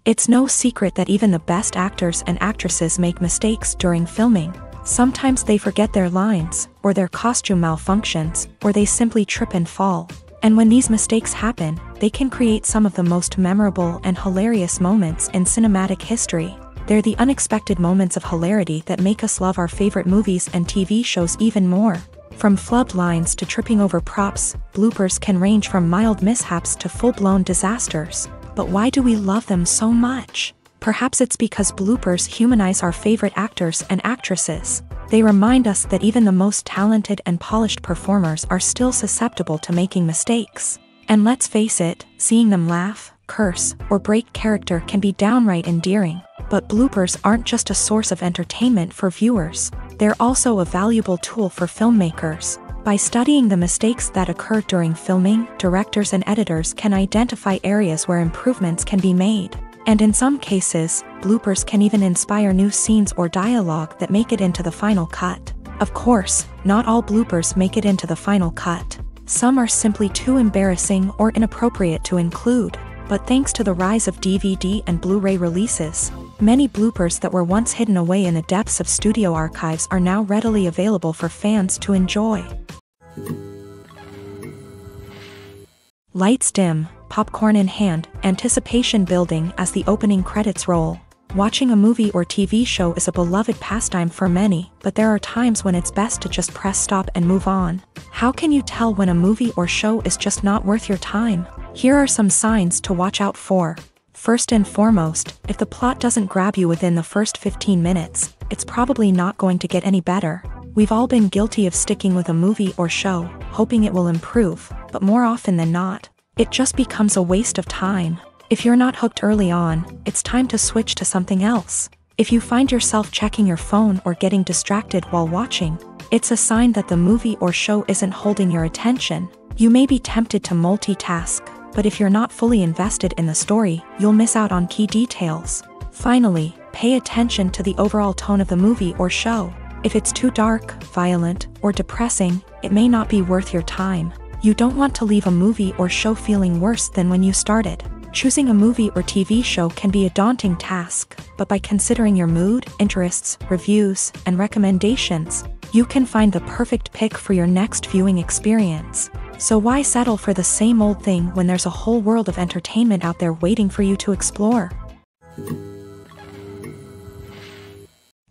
It's no secret that even the best actors and actresses make mistakes during filming. Sometimes they forget their lines, or their costume malfunctions, or they simply trip and fall. And when these mistakes happen, they can create some of the most memorable and hilarious moments in cinematic history. They're the unexpected moments of hilarity that make us love our favorite movies and TV shows even more. From flubbed lines to tripping over props, bloopers can range from mild mishaps to full-blown disasters. But why do we love them so much? Perhaps it's because bloopers humanize our favorite actors and actresses. They remind us that even the most talented and polished performers are still susceptible to making mistakes. And let's face it, seeing them laugh, curse, or break character can be downright endearing. But bloopers aren't just a source of entertainment for viewers. They're also a valuable tool for filmmakers. By studying the mistakes that occur during filming, directors and editors can identify areas where improvements can be made. And in some cases, bloopers can even inspire new scenes or dialogue that make it into the final cut. Of course, not all bloopers make it into the final cut. Some are simply too embarrassing or inappropriate to include. But thanks to the rise of DVD and Blu-ray releases, many bloopers that were once hidden away in the depths of studio archives are now readily available for fans to enjoy. Lights dim, popcorn in hand, anticipation building as the opening credits roll. Watching a movie or TV show is a beloved pastime for many, but there are times when it's best to just press stop and move on. How can you tell when a movie or show is just not worth your time? Here are some signs to watch out for. First and foremost, if the plot doesn't grab you within the first 15 minutes, it's probably not going to get any better. We've all been guilty of sticking with a movie or show, hoping it will improve, but more often than not, it just becomes a waste of time. If you're not hooked early on, it's time to switch to something else. If you find yourself checking your phone or getting distracted while watching, it's a sign that the movie or show isn't holding your attention. You may be tempted to multitask, but if you're not fully invested in the story, you'll miss out on key details. Finally, pay attention to the overall tone of the movie or show. If it's too dark, violent, or depressing, it may not be worth your time. You don't want to leave a movie or show feeling worse than when you started. Choosing a movie or TV show can be a daunting task, but by considering your mood, interests, reviews, and recommendations, you can find the perfect pick for your next viewing experience. So why settle for the same old thing when there's a whole world of entertainment out there waiting for you to explore?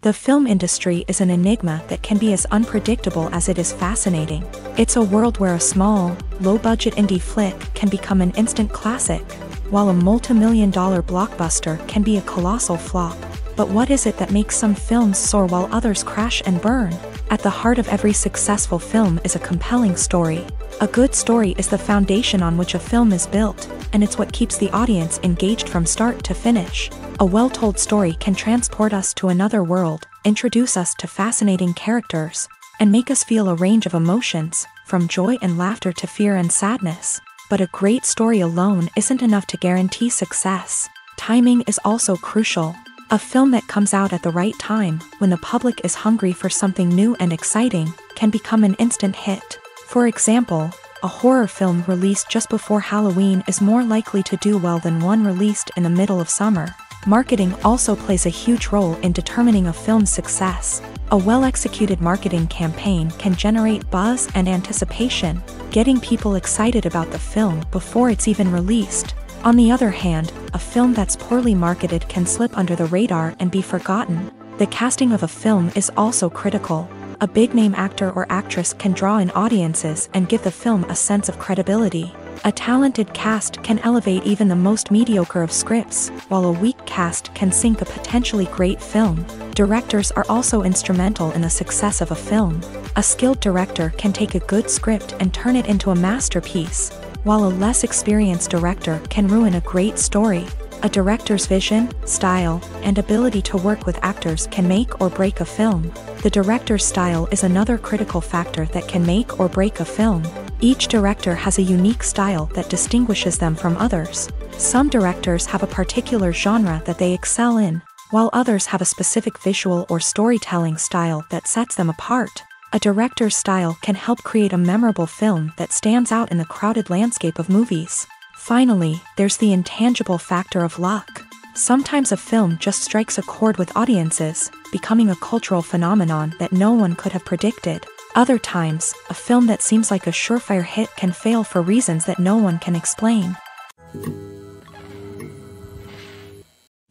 The film industry is an enigma that can be as unpredictable as it is fascinating. It's a world where a small, low-budget indie flick can become an instant classic, while a multi-million-dollar blockbuster can be a colossal flop. But what is it that makes some films soar while others crash and burn? At the heart of every successful film is a compelling story. A good story is the foundation on which a film is built, and it's what keeps the audience engaged from start to finish. A well-told story can transport us to another world, introduce us to fascinating characters, and make us feel a range of emotions, from joy and laughter to fear and sadness. But a great story alone isn't enough to guarantee success. Timing is also crucial. A film that comes out at the right time, when the public is hungry for something new and exciting, can become an instant hit. For example, a horror film released just before Halloween is more likely to do well than one released in the middle of summer. Marketing also plays a huge role in determining a film's success. A well-executed marketing campaign can generate buzz and anticipation, getting people excited about the film before it's even released. On the other hand, a film that's poorly marketed can slip under the radar and be forgotten. The casting of a film is also critical. A big-name actor or actress can draw in audiences and give the film a sense of credibility. A talented cast can elevate even the most mediocre of scripts, while a weak cast can sink a potentially great film. Directors are also instrumental in the success of a film. A skilled director can take a good script and turn it into a masterpiece, while a less experienced director can ruin a great story. A director's vision, style, and ability to work with actors can make or break a film. The director's style is another critical factor that can make or break a film. Each director has a unique style that distinguishes them from others. Some directors have a particular genre that they excel in, while others have a specific visual or storytelling style that sets them apart. A director's style can help create a memorable film that stands out in the crowded landscape of movies. Finally, there's the intangible factor of luck. Sometimes a film just strikes a chord with audiences, becoming a cultural phenomenon that no one could have predicted. Other times, a film that seems like a surefire hit can fail for reasons that no one can explain.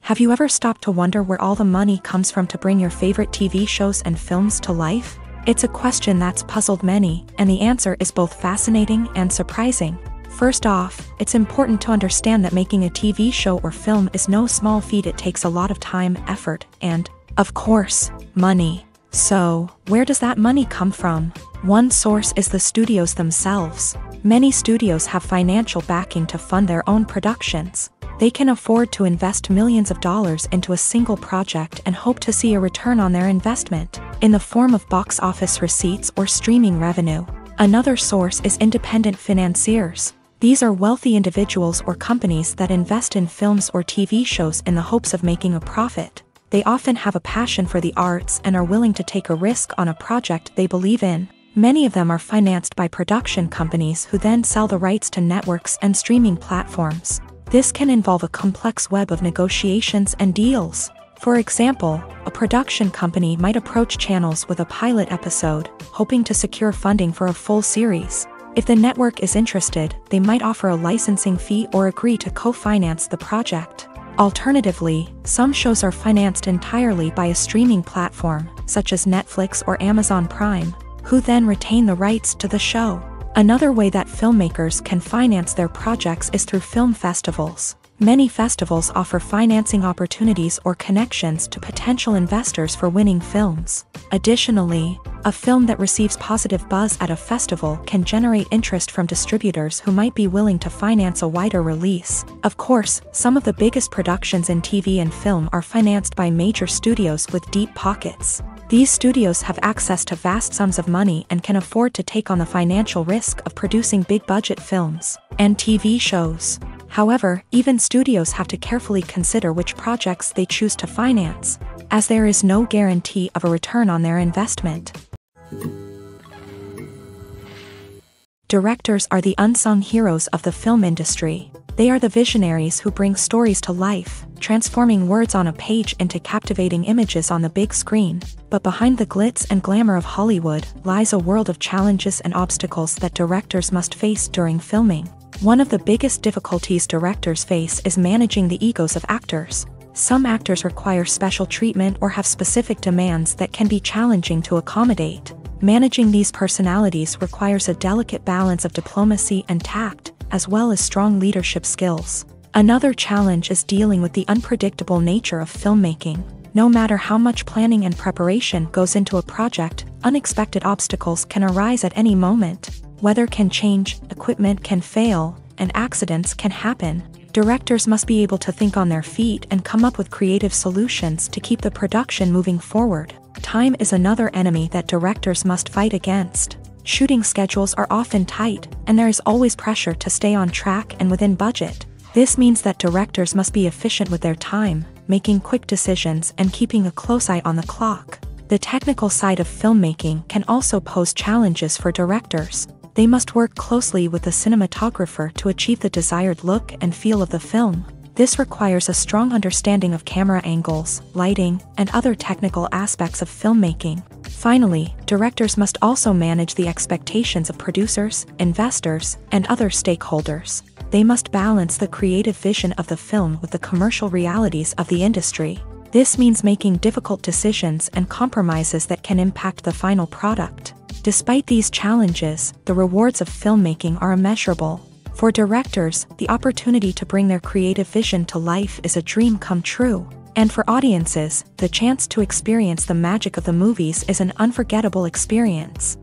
Have you ever stopped to wonder where all the money comes from to bring your favorite TV shows and films to life? It's a question that's puzzled many, and the answer is both fascinating and surprising. First off, it's important to understand that making a TV show or film is no small feat. It takes a lot of time, effort, and, of course, money. So, where does that money come from? One source is the studios themselves. Many studios have financial backing to fund their own productions. They can afford to invest millions of dollars into a single project and hope to see a return on their investment, in the form of box office receipts or streaming revenue. Another source is independent financiers. These are wealthy individuals or companies that invest in films or TV shows in the hopes of making a profit. They often have a passion for the arts and are willing to take a risk on a project they believe in. Many of them are financed by production companies who then sell the rights to networks and streaming platforms. This can involve a complex web of negotiations and deals. For example, a production company might approach channels with a pilot episode, hoping to secure funding for a full series. If the network is interested, they might offer a licensing fee or agree to co-finance the project. Alternatively, some shows are financed entirely by a streaming platform, such as Netflix or Amazon Prime, who then retain the rights to the show. Another way that filmmakers can finance their projects is through film festivals. Many festivals offer financing opportunities or connections to potential investors for winning films. Additionally, a film that receives positive buzz at a festival can generate interest from distributors who might be willing to finance a wider release. Of course, some of the biggest productions in TV and film are financed by major studios with deep pockets. These studios have access to vast sums of money and can afford to take on the financial risk of producing big-budget films and TV shows. However, even studios have to carefully consider which projects they choose to finance, as there is no guarantee of a return on their investment. Directors are the unsung heroes of the film industry. They are the visionaries who bring stories to life, transforming words on a page into captivating images on the big screen. But behind the glitz and glamour of Hollywood lies a world of challenges and obstacles that directors must face during filming. One of the biggest difficulties directors face is managing the egos of actors. Some actors require special treatment or have specific demands that can be challenging to accommodate. Managing these personalities requires a delicate balance of diplomacy and tact, as well as strong leadership skills. Another challenge is dealing with the unpredictable nature of filmmaking. No matter how much planning and preparation goes into a project, unexpected obstacles can arise at any moment. Weather can change, equipment can fail, and accidents can happen. Directors must be able to think on their feet and come up with creative solutions to keep the production moving forward. Time is another enemy that directors must fight against. Shooting schedules are often tight, and there is always pressure to stay on track and within budget. This means that directors must be efficient with their time, making quick decisions and keeping a close eye on the clock. The technical side of filmmaking can also pose challenges for directors. They must work closely with the cinematographer to achieve the desired look and feel of the film. This requires a strong understanding of camera angles, lighting, and other technical aspects of filmmaking. Finally, directors must also manage the expectations of producers, investors, and other stakeholders. They must balance the creative vision of the film with the commercial realities of the industry. This means making difficult decisions and compromises that can impact the final product. Despite these challenges, the rewards of filmmaking are immeasurable. For directors, the opportunity to bring their creative vision to life is a dream come true. And for audiences, the chance to experience the magic of the movies is an unforgettable experience.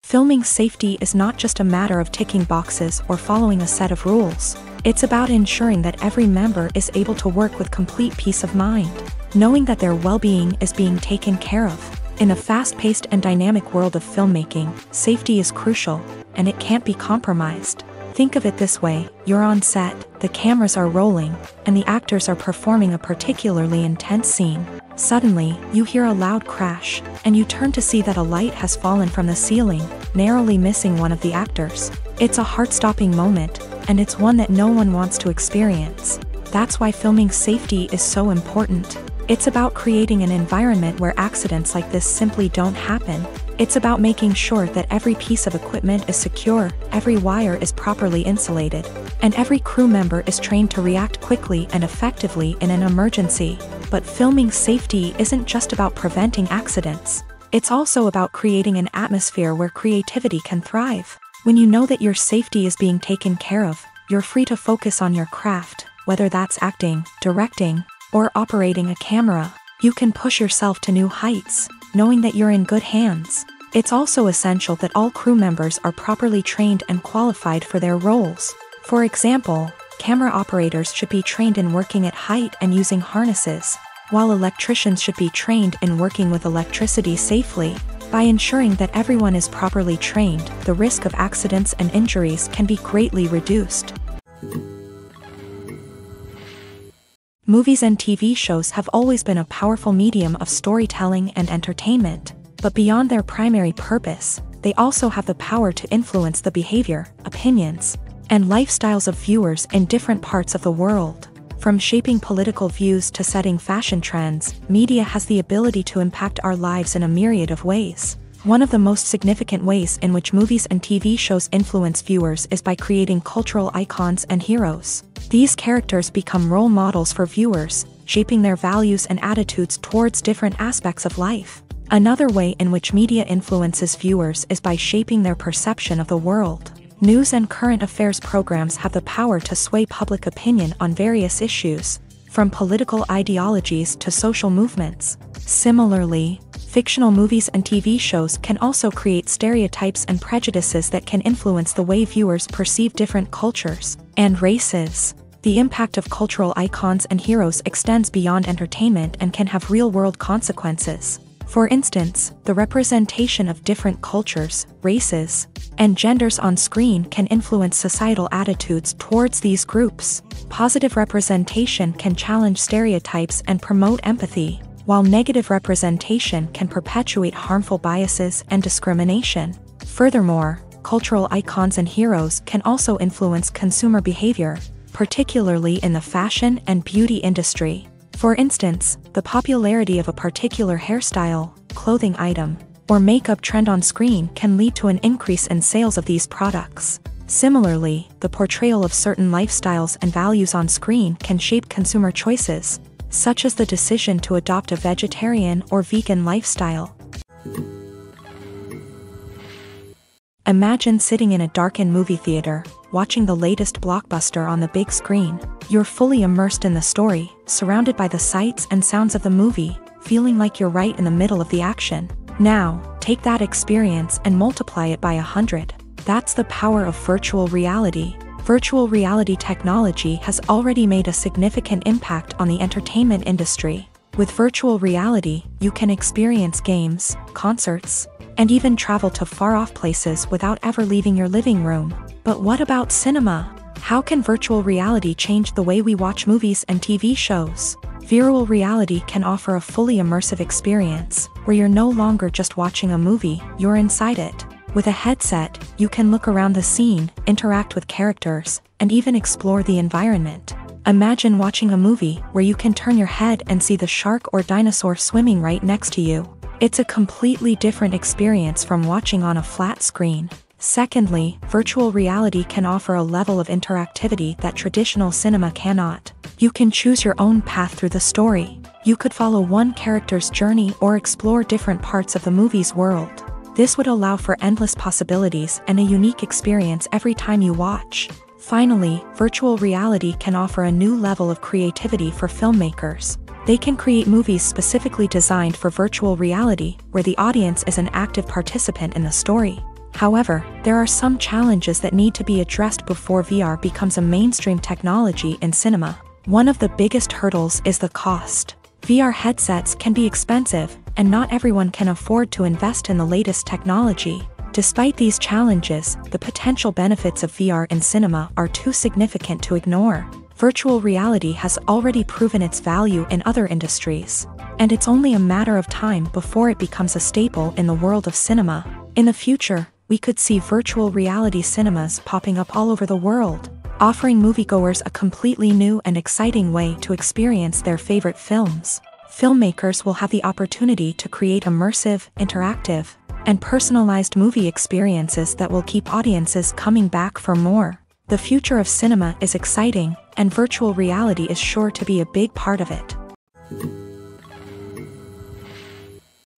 Filming safety is not just a matter of ticking boxes or following a set of rules. It's about ensuring that every member is able to work with complete peace of mind, knowing that their well-being is being taken care of. In a fast-paced and dynamic world of filmmaking, safety is crucial, and it can't be compromised. Think of it this way: you're on set, the cameras are rolling, and the actors are performing a particularly intense scene. Suddenly, you hear a loud crash, and you turn to see that a light has fallen from the ceiling, narrowly missing one of the actors. It's a heart-stopping moment, and it's one that no one wants to experience. That's why filming safety is so important. It's about creating an environment where accidents like this simply don't happen. It's about making sure that every piece of equipment is secure, every wire is properly insulated, and every crew member is trained to react quickly and effectively in an emergency. But filming safety isn't just about preventing accidents. It's also about creating an atmosphere where creativity can thrive. When you know that your safety is being taken care of, you're free to focus on your craft, whether that's acting, directing, or operating a camera. You can push yourself to new heights, knowing that you're in good hands. It's also essential that all crew members are properly trained and qualified for their roles. For example, camera operators should be trained in working at height and using harnesses, while electricians should be trained in working with electricity safely. By ensuring that everyone is properly trained, the risk of accidents and injuries can be greatly reduced. Movies and TV shows have always been a powerful medium of storytelling and entertainment, but beyond their primary purpose, they also have the power to influence the behavior, opinions, and lifestyles of viewers in different parts of the world. From shaping political views to setting fashion trends, media has the ability to impact our lives in a myriad of ways. One of the most significant ways in which movies and TV shows influence viewers is by creating cultural icons and heroes. These characters become role models for viewers, shaping their values and attitudes towards different aspects of life. Another way in which media influences viewers is by shaping their perception of the world. News and current affairs programs have the power to sway public opinion on various issues, from political ideologies to social movements. Similarly, fictional movies and TV shows can also create stereotypes and prejudices that can influence the way viewers perceive different cultures and races. The impact of cultural icons and heroes extends beyond entertainment and can have real-world consequences. For instance, the representation of different cultures, races, and genders on screen can influence societal attitudes towards these groups. Positive representation can challenge stereotypes and promote empathy, while negative representation can perpetuate harmful biases and discrimination. Furthermore, cultural icons and heroes can also influence consumer behavior, particularly in the fashion and beauty industry. For instance, the popularity of a particular hairstyle, clothing item, or makeup trend on screen can lead to an increase in sales of these products. Similarly, the portrayal of certain lifestyles and values on screen can shape consumer choices, such as the decision to adopt a vegetarian or vegan lifestyle. Imagine sitting in a darkened movie theater, watching the latest blockbuster on the big screen. You're fully immersed in the story, surrounded by the sights and sounds of the movie, feeling like you're right in the middle of the action. Now, take that experience and multiply it by 100. That's the power of virtual reality. Virtual reality technology has already made a significant impact on the entertainment industry. With virtual reality, you can experience games, concerts, and even travel to far-off places without ever leaving your living room. But what about cinema? How can virtual reality change the way we watch movies and TV shows? Virtual reality can offer a fully immersive experience, where you're no longer just watching a movie, you're inside it. With a headset, you can look around the scene, interact with characters, and even explore the environment. Imagine watching a movie where you can turn your head and see the shark or dinosaur swimming right next to you. It's a completely different experience from watching on a flat screen. Secondly, virtual reality can offer a level of interactivity that traditional cinema cannot. You can choose your own path through the story. You could follow one character's journey or explore different parts of the movie's world. This would allow for endless possibilities and a unique experience every time you watch. Finally, virtual reality can offer a new level of creativity for filmmakers. They can create movies specifically designed for virtual reality, where the audience is an active participant in the story. However, there are some challenges that need to be addressed before VR becomes a mainstream technology in cinema. One of the biggest hurdles is the cost. VR headsets can be expensive, and not everyone can afford to invest in the latest technology. Despite these challenges, the potential benefits of VR in cinema are too significant to ignore. Virtual reality has already proven its value in other industries, and it's only a matter of time before it becomes a staple in the world of cinema. In the future, we could see virtual reality cinemas popping up all over the world, offering moviegoers a completely new and exciting way to experience their favorite films. Filmmakers will have the opportunity to create immersive, interactive, and personalized movie experiences that will keep audiences coming back for more. The future of cinema is exciting, and virtual reality is sure to be a big part of it.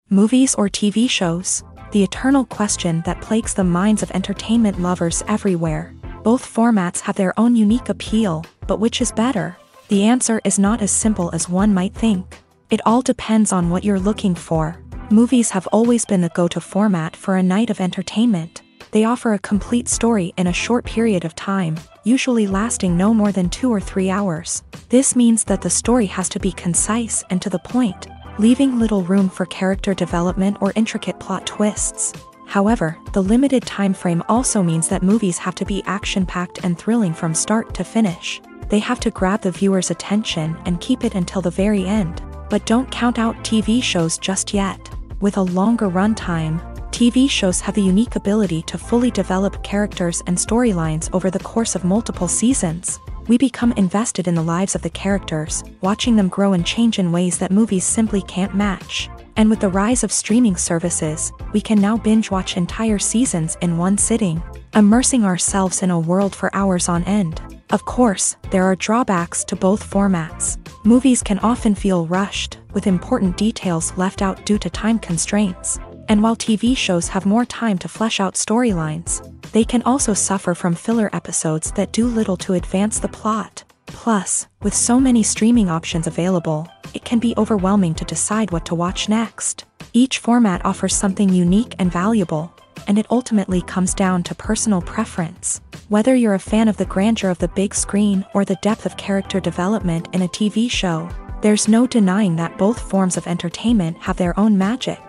Movies or TV shows? The eternal question that plagues the minds of entertainment lovers everywhere. Both formats have their own unique appeal, but which is better? The answer is not as simple as one might think. It all depends on what you're looking for. Movies have always been the go-to format for a night of entertainment. They offer a complete story in a short period of time, usually lasting no more than 2 or 3 hours. This means that the story has to be concise and to the point, leaving little room for character development or intricate plot twists. However, the limited time frame also means that movies have to be action-packed and thrilling from start to finish. They have to grab the viewer's attention and keep it until the very end. But don't count out TV shows just yet. With a longer runtime, TV shows have the unique ability to fully develop characters and storylines over the course of multiple seasons. We become invested in the lives of the characters, watching them grow and change in ways that movies simply can't match. And with the rise of streaming services, we can now binge-watch entire seasons in one sitting, immersing ourselves in a world for hours on end. Of course, there are drawbacks to both formats. Movies can often feel rushed, with important details left out due to time constraints. And while TV shows have more time to flesh out storylines, they can also suffer from filler episodes that do little to advance the plot. Plus, with so many streaming options available, it can be overwhelming to decide what to watch next. Each format offers something unique and valuable, and it ultimately comes down to personal preference. Whether you're a fan of the grandeur of the big screen or the depth of character development in a TV show, there's no denying that both forms of entertainment have their own magic.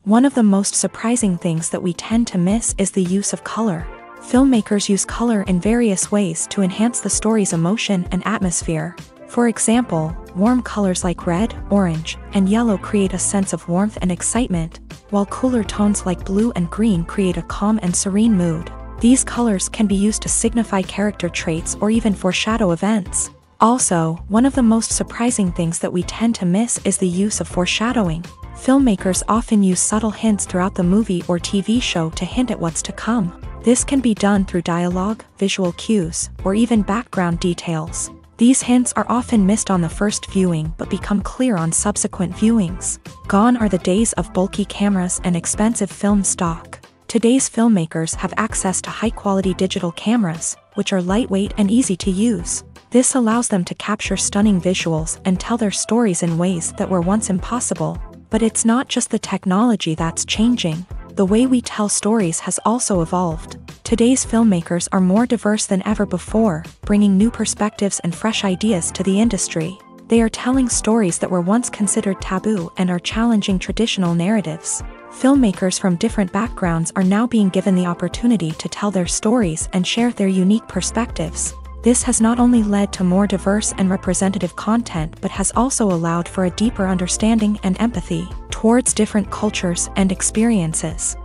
One of the most surprising things that we tend to miss is the use of color. Filmmakers use color in various ways to enhance the story's emotion and atmosphere. For example, warm colors like red, orange, and yellow create a sense of warmth and excitement, while cooler tones like blue and green create a calm and serene mood. These colors can be used to signify character traits or even foreshadow events. Also, one of the most surprising things that we tend to miss is the use of foreshadowing. Filmmakers often use subtle hints throughout the movie or TV show to hint at what's to come. This can be done through dialogue, visual cues, or even background details. These hints are often missed on the first viewing but become clear on subsequent viewings. Gone are the days of bulky cameras and expensive film stock. Today's filmmakers have access to high-quality digital cameras, which are lightweight and easy to use. This allows them to capture stunning visuals and tell their stories in ways that were once impossible. But it's not just the technology that's changing. The way we tell stories has also evolved. Today's filmmakers are more diverse than ever before, bringing new perspectives and fresh ideas to the industry. They are telling stories that were once considered taboo and are challenging traditional narratives. Filmmakers from different backgrounds are now being given the opportunity to tell their stories and share their unique perspectives. This has not only led to more diverse and representative content but has also allowed for a deeper understanding and empathy towards different cultures and experiences.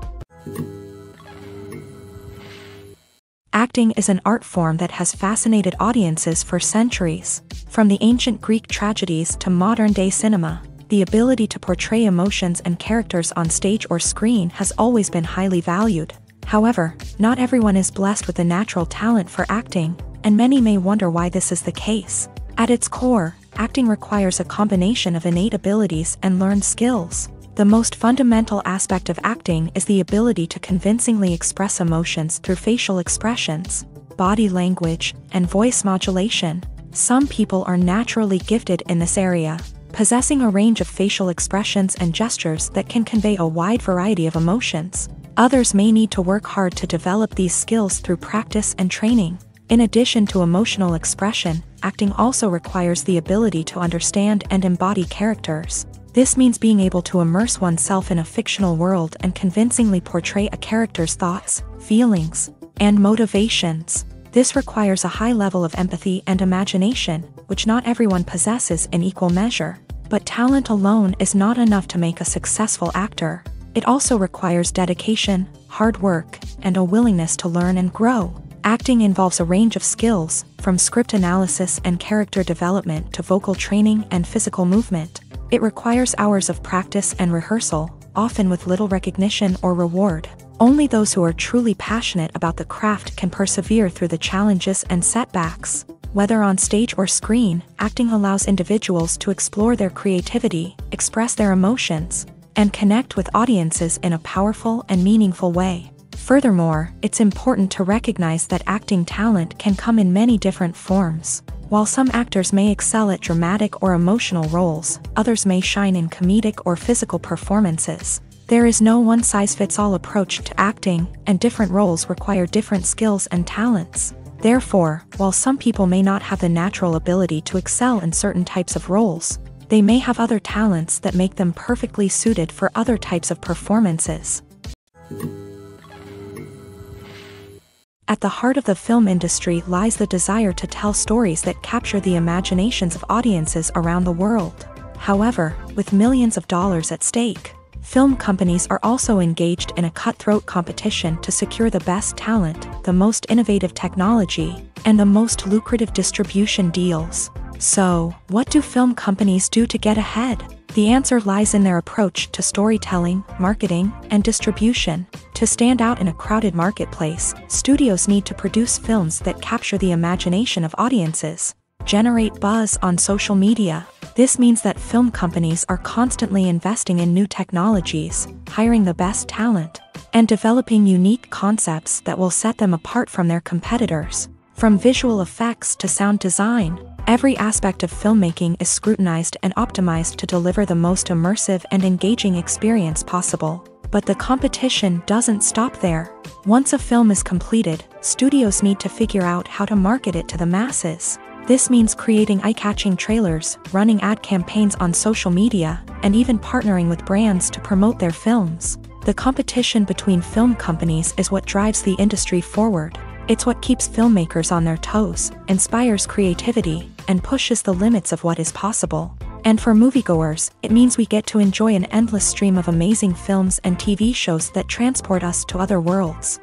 Acting is an art form that has fascinated audiences for centuries. From the ancient Greek tragedies to modern-day cinema, the ability to portray emotions and characters on stage or screen has always been highly valued. However, not everyone is blessed with the natural talent for acting, and many may wonder why this is the case. At its core, acting requires a combination of innate abilities and learned skills. The most fundamental aspect of acting is the ability to convincingly express emotions through facial expressions, body language, and voice modulation. Some people are naturally gifted in this area, possessing a range of facial expressions and gestures that can convey a wide variety of emotions. Others may need to work hard to develop these skills through practice and training. In addition to emotional expression, acting also requires the ability to understand and embody characters. This means being able to immerse oneself in a fictional world and convincingly portray a character's thoughts, feelings, and motivations. This requires a high level of empathy and imagination, which not everyone possesses in equal measure. But talent alone is not enough to make a successful actor. It also requires dedication, hard work, and a willingness to learn and grow. Acting involves a range of skills, from script analysis and character development to vocal training and physical movement. It requires hours of practice and rehearsal, often with little recognition or reward. Only those who are truly passionate about the craft can persevere through the challenges and setbacks. Whether on stage or screen, acting allows individuals to explore their creativity, express their emotions, and connect with audiences in a powerful and meaningful way. Furthermore, it's important to recognize that acting talent can come in many different forms. While some actors may excel at dramatic or emotional roles, others may shine in comedic or physical performances. There is no one-size-fits-all approach to acting, and different roles require different skills and talents. Therefore, while some people may not have the natural ability to excel in certain types of roles, they may have other talents that make them perfectly suited for other types of performances. At the heart of the film industry lies the desire to tell stories that capture the imaginations of audiences around the world. However, with millions of dollars at stake, film companies are also engaged in a cutthroat competition to secure the best talent, the most innovative technology, and the most lucrative distribution deals. So, what do film companies do to get ahead? The answer lies in their approach to storytelling, marketing, and distribution. To stand out in a crowded marketplace, studios need to produce films that capture the imagination of audiences, generate buzz on social media. This means that film companies are constantly investing in new technologies, hiring the best talent, and developing unique concepts that will set them apart from their competitors. From visual effects to sound design, every aspect of filmmaking is scrutinized and optimized to deliver the most immersive and engaging experience possible. But the competition doesn't stop there. Once a film is completed, studios need to figure out how to market it to the masses. This means creating eye-catching trailers, running ad campaigns on social media, and even partnering with brands to promote their films. The competition between film companies is what drives the industry forward. It's what keeps filmmakers on their toes, inspires creativity, and pushes the limits of what is possible. And for moviegoers, it means we get to enjoy an endless stream of amazing films and TV shows that transport us to other worlds.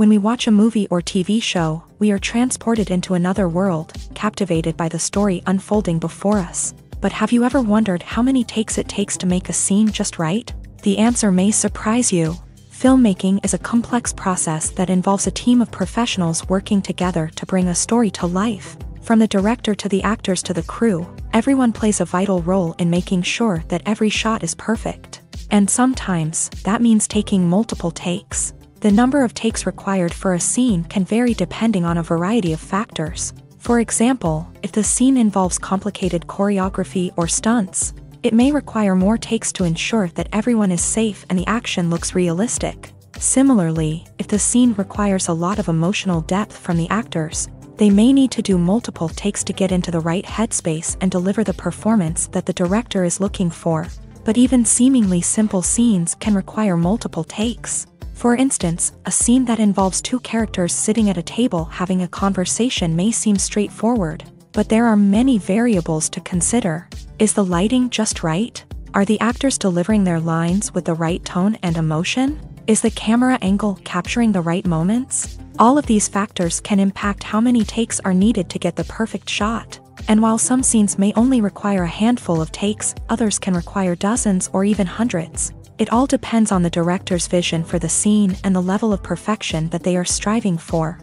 When we watch a movie or TV show, we are transported into another world, captivated by the story unfolding before us. But have you ever wondered how many takes it takes to make a scene just right? The answer may surprise you. Filmmaking is a complex process that involves a team of professionals working together to bring a story to life. From the director to the actors to the crew, everyone plays a vital role in making sure that every shot is perfect. And sometimes, that means taking multiple takes. The number of takes required for a scene can vary depending on a variety of factors. For example, if the scene involves complicated choreography or stunts, it may require more takes to ensure that everyone is safe and the action looks realistic. Similarly, if the scene requires a lot of emotional depth from the actors, they may need to do multiple takes to get into the right headspace and deliver the performance that the director is looking for. But even seemingly simple scenes can require multiple takes. For instance, a scene that involves two characters sitting at a table having a conversation may seem straightforward, but there are many variables to consider. Is the lighting just right? Are the actors delivering their lines with the right tone and emotion? Is the camera angle capturing the right moments? All of these factors can impact how many takes are needed to get the perfect shot. And while some scenes may only require a handful of takes, others can require dozens or even hundreds. It all depends on the director's vision for the scene and the level of perfection that they are striving for.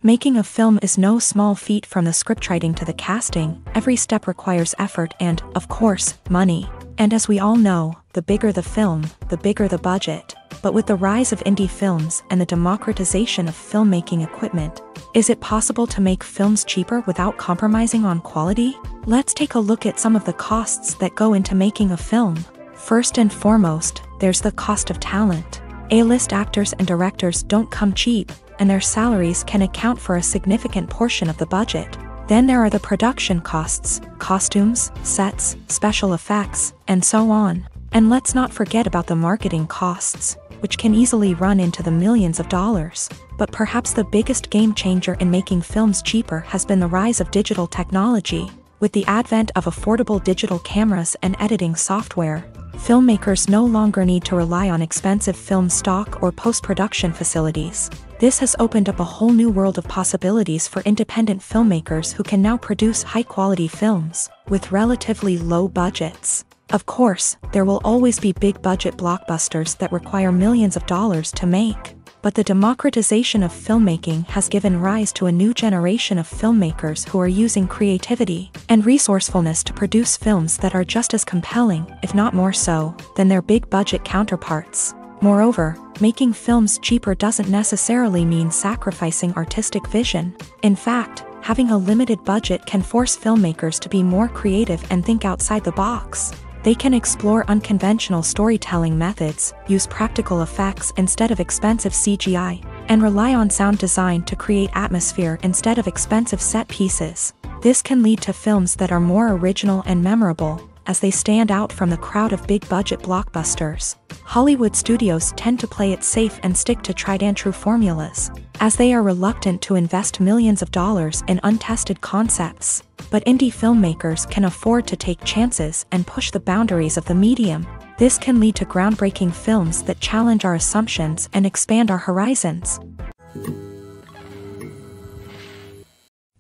Making a film is no small feat. From the scriptwriting to the casting, every step requires effort and, of course, money. And as we all know, the bigger the film, the bigger the budget. But with the rise of indie films and the democratization of filmmaking equipment, is it possible to make films cheaper without compromising on quality? Let's take a look at some of the costs that go into making a film. First and foremost, there's the cost of talent. A-list actors and directors don't come cheap, and their salaries can account for a significant portion of the budget. Then there are the production costs, costumes, sets, special effects, and so on. And let's not forget about the marketing costs, which can easily run into the millions of dollars. But perhaps the biggest game changer in making films cheaper has been the rise of digital technology. With the advent of affordable digital cameras and editing software, filmmakers no longer need to rely on expensive film stock or post-production facilities. This has opened up a whole new world of possibilities for independent filmmakers who can now produce high-quality films with relatively low budgets. Of course, there will always be big-budget blockbusters that require millions of dollars to make. But the democratization of filmmaking has given rise to a new generation of filmmakers who are using creativity and resourcefulness to produce films that are just as compelling, if not more so, than their big-budget counterparts. Moreover, making films cheaper doesn't necessarily mean sacrificing artistic vision. In fact, having a limited budget can force filmmakers to be more creative and think outside the box. They can explore unconventional storytelling methods, use practical effects instead of expensive CGI, and rely on sound design to create atmosphere instead of expensive set pieces. This can lead to films that are more original and memorable, as they stand out from the crowd of big-budget blockbusters. Hollywood studios tend to play it safe and stick to tried-and-true formulas, as they are reluctant to invest millions of dollars in untested concepts. But indie filmmakers can afford to take chances and push the boundaries of the medium. This can lead to groundbreaking films that challenge our assumptions and expand our horizons.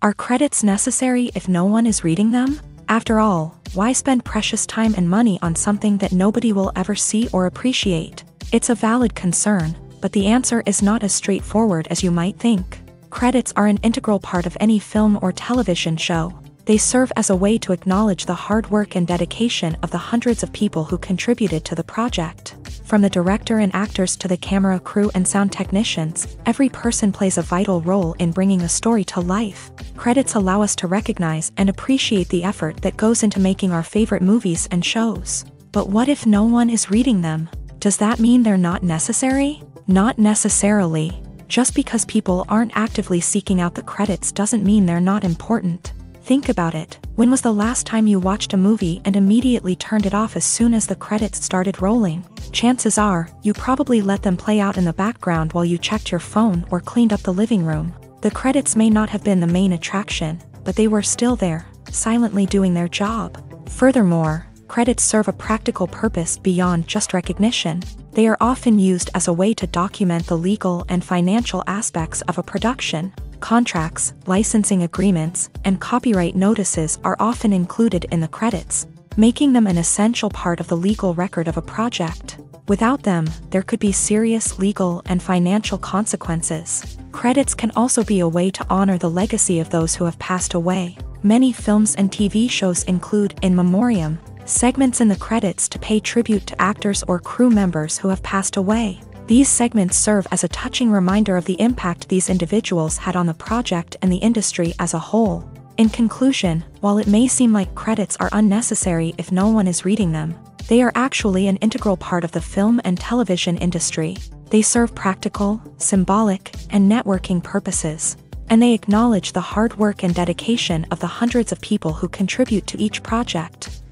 Are credits necessary if no one is reading them? After all, why spend precious time and money on something that nobody will ever see or appreciate? It's a valid concern, but the answer is not as straightforward as you might think. Credits are an integral part of any film or television show. They serve as a way to acknowledge the hard work and dedication of the hundreds of people who contributed to the project. From the director and actors to the camera crew and sound technicians, every person plays a vital role in bringing a story to life. Credits allow us to recognize and appreciate the effort that goes into making our favorite movies and shows. But what if no one is reading them? Does that mean they're not necessary? Not necessarily. Just because people aren't actively seeking out the credits doesn't mean they're not important. Think about it. When was the last time you watched a movie and immediately turned it off as soon as the credits started rolling? Chances are, you probably let them play out in the background while you checked your phone or cleaned up the living room. The credits may not have been the main attraction, but they were still there, silently doing their job. Furthermore, credits serve a practical purpose beyond just recognition. They are often used as a way to document the legal and financial aspects of a production. Contracts, licensing agreements, and copyright notices are often included in the credits, making them an essential part of the legal record of a project. Without them, there could be serious legal and financial consequences. Credits can also be a way to honor the legacy of those who have passed away. Many films and TV shows include in memoriam segments in the credits to pay tribute to actors or crew members who have passed away. These segments serve as a touching reminder of the impact these individuals had on the project and the industry as a whole. In conclusion, while it may seem like credits are unnecessary if no one is reading them, they are actually an integral part of the film and television industry. They serve practical, symbolic, and networking purposes, and they acknowledge the hard work and dedication of the hundreds of people who contribute to each project.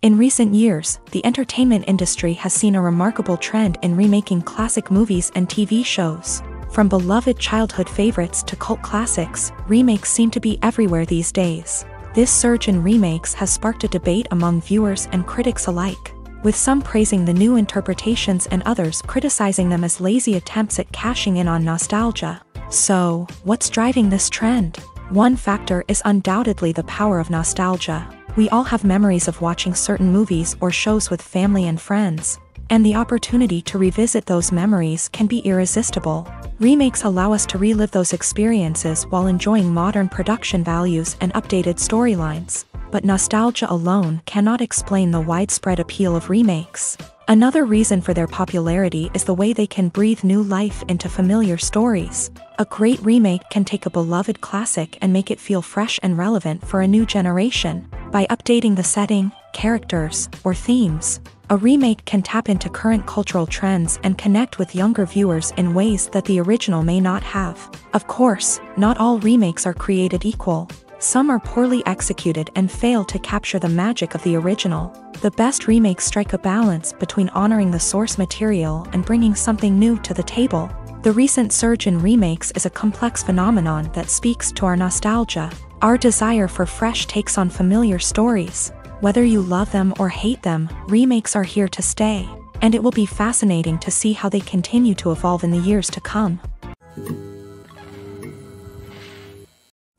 In recent years, the entertainment industry has seen a remarkable trend in remaking classic movies and TV shows. From beloved childhood favorites to cult classics, remakes seem to be everywhere these days. This surge in remakes has sparked a debate among viewers and critics alike, with some praising the new interpretations and others criticizing them as lazy attempts at cashing in on nostalgia. So, what's driving this trend? One factor is undoubtedly the power of nostalgia. We all have memories of watching certain movies or shows with family and friends, and the opportunity to revisit those memories can be irresistible. Remakes allow us to relive those experiences while enjoying modern production values and updated storylines. But nostalgia alone cannot explain the widespread appeal of remakes. Another reason for their popularity is the way they can breathe new life into familiar stories. A great remake can take a beloved classic and make it feel fresh and relevant for a new generation. By updating the setting, characters, or themes, a remake can tap into current cultural trends and connect with younger viewers in ways that the original may not have. Of course, not all remakes are created equal. Some are poorly executed and fail to capture the magic of the original. The best remakes strike a balance between honoring the source material and bringing something new to the table. The recent surge in remakes is a complex phenomenon that speaks to our nostalgia, our desire for fresh takes on familiar stories. Whether you love them or hate them, remakes are here to stay, and it will be fascinating to see how they continue to evolve in the years to come.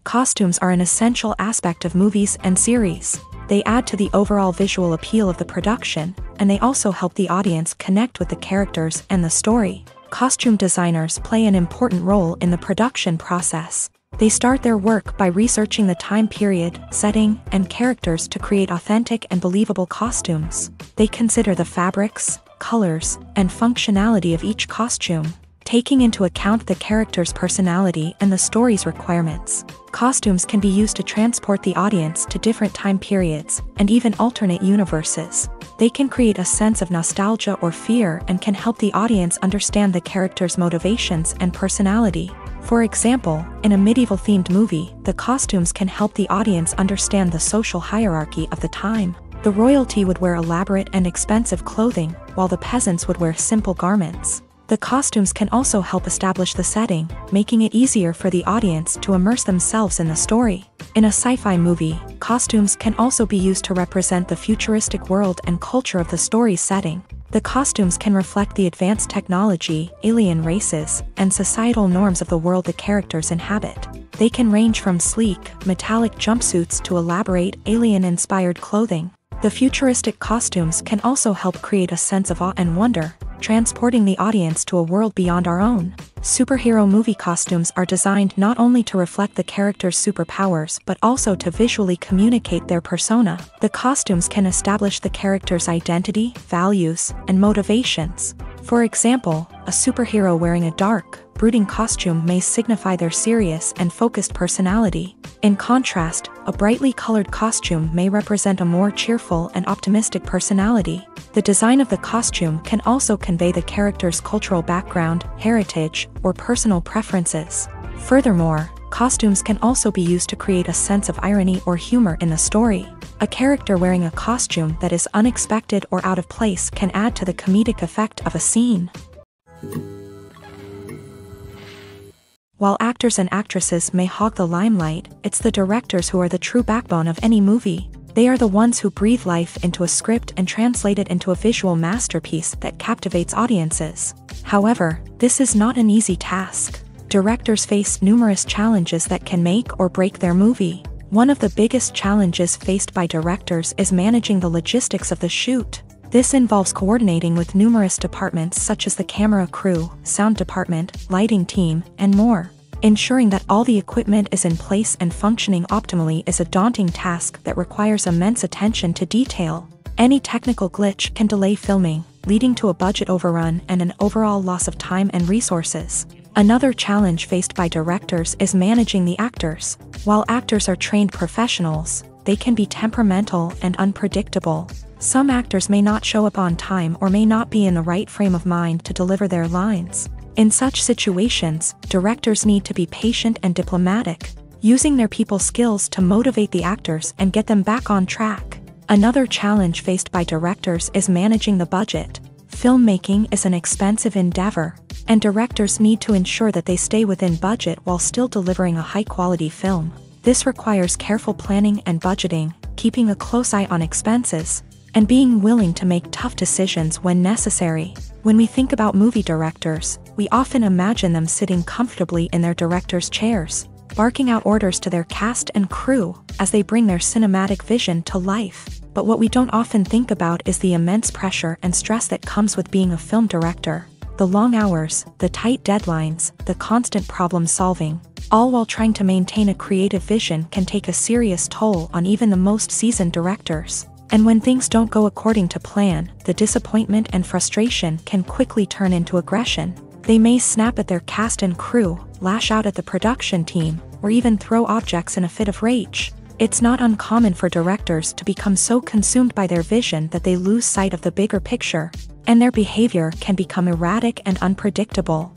Costumes are an essential aspect of movies and series. They add to the overall visual appeal of the production, and they also help the audience connect with the characters and the story. Costume designers play an important role in the production process. They start their work by researching the time period, setting, and characters to create authentic and believable costumes. They consider the fabrics, colors, and functionality of each costume, taking into account the character's personality and the story's requirements. Costumes can be used to transport the audience to different time periods, and even alternate universes. They can create a sense of nostalgia or fear and can help the audience understand the character's motivations and personality. For example, in a medieval-themed movie, the costumes can help the audience understand the social hierarchy of the time. The royalty would wear elaborate and expensive clothing, while the peasants would wear simple garments. The costumes can also help establish the setting, making it easier for the audience to immerse themselves in the story. In a sci-fi movie, costumes can also be used to represent the futuristic world and culture of the story's setting. The costumes can reflect the advanced technology, alien races, and societal norms of the world the characters inhabit. They can range from sleek, metallic jumpsuits to elaborate, alien-inspired clothing. The futuristic costumes can also help create a sense of awe and wonder, transporting the audience to a world beyond our own. Superhero movie costumes are designed not only to reflect the character's superpowers but also to visually communicate their persona. The costumes can establish the character's identity, values, and motivations. For example, a superhero wearing a dark, brooding costume may signify their serious and focused personality. In contrast, a brightly colored costume may represent a more cheerful and optimistic personality. The design of the costume can also convey the character's cultural background, heritage, or personal preferences. Furthermore, costumes can also be used to create a sense of irony or humor in the story. A character wearing a costume that is unexpected or out of place can add to the comedic effect of a scene. While actors and actresses may hog the limelight, it's the directors who are the true backbone of any movie. They are the ones who breathe life into a script and translate it into a visual masterpiece that captivates audiences. However, this is not an easy task. Directors face numerous challenges that can make or break their movie. One of the biggest challenges faced by directors is managing the logistics of the shoot. This involves coordinating with numerous departments such as the camera crew, sound department, lighting team, and more. Ensuring that all the equipment is in place and functioning optimally is a daunting task that requires immense attention to detail. Any technical glitch can delay filming, leading to a budget overrun and an overall loss of time and resources. Another challenge faced by directors is managing the actors. While actors are trained professionals, they can be temperamental and unpredictable. Some actors may not show up on time or may not be in the right frame of mind to deliver their lines. In such situations, directors need to be patient and diplomatic, using their people skills to motivate the actors and get them back on track. Another challenge faced by directors is managing the budget. Filmmaking is an expensive endeavor, and directors need to ensure that they stay within budget while still delivering a high-quality film. This requires careful planning and budgeting, keeping a close eye on expenses, and being willing to make tough decisions when necessary. When we think about movie directors, we often imagine them sitting comfortably in their director's chairs, barking out orders to their cast and crew as they bring their cinematic vision to life. But what we don't often think about is the immense pressure and stress that comes with being a film director. The long hours, the tight deadlines, the constant problem solving, all while trying to maintain a creative vision can take a serious toll on even the most seasoned directors. And when things don't go according to plan, the disappointment and frustration can quickly turn into aggression. They may snap at their cast and crew, lash out at the production team, or even throw objects in a fit of rage. It's not uncommon for directors to become so consumed by their vision that they lose sight of the bigger picture, and their behavior can become erratic and unpredictable.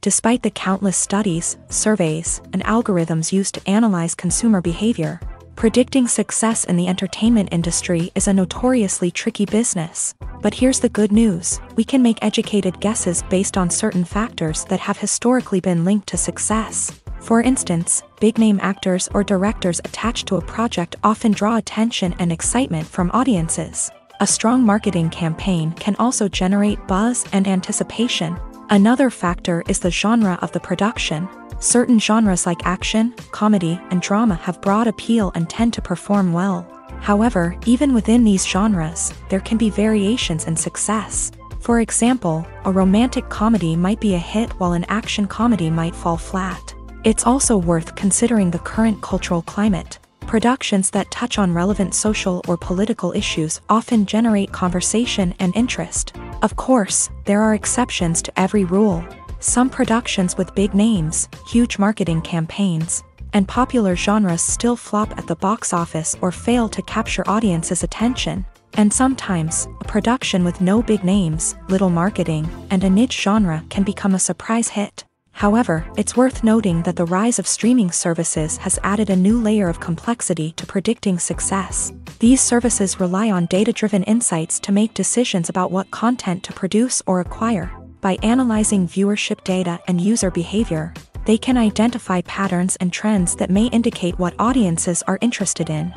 Despite the countless studies, surveys, and algorithms used to analyze consumer behavior, predicting success in the entertainment industry is a notoriously tricky business. But here's the good news: we can make educated guesses based on certain factors that have historically been linked to success. For instance, big-name actors or directors attached to a project often draw attention and excitement from audiences. A strong marketing campaign can also generate buzz and anticipation. Another factor is the genre of the production. Certain genres like action, comedy, and drama have broad appeal and tend to perform well. However, even within these genres, there can be variations in success. For example, a romantic comedy might be a hit while an action comedy might fall flat. It's also worth considering the current cultural climate. Productions that touch on relevant social or political issues often generate conversation and interest. Of course, there are exceptions to every rule. Some productions with big names, huge marketing campaigns, and popular genres still flop at the box office or fail to capture audiences' attention. And sometimes, a production with no big names, little marketing, and a niche genre can become a surprise hit. However, it's worth noting that the rise of streaming services has added a new layer of complexity to predicting success. These services rely on data-driven insights to make decisions about what content to produce or acquire. By analyzing viewership data and user behavior, they can identify patterns and trends that may indicate what audiences are interested in.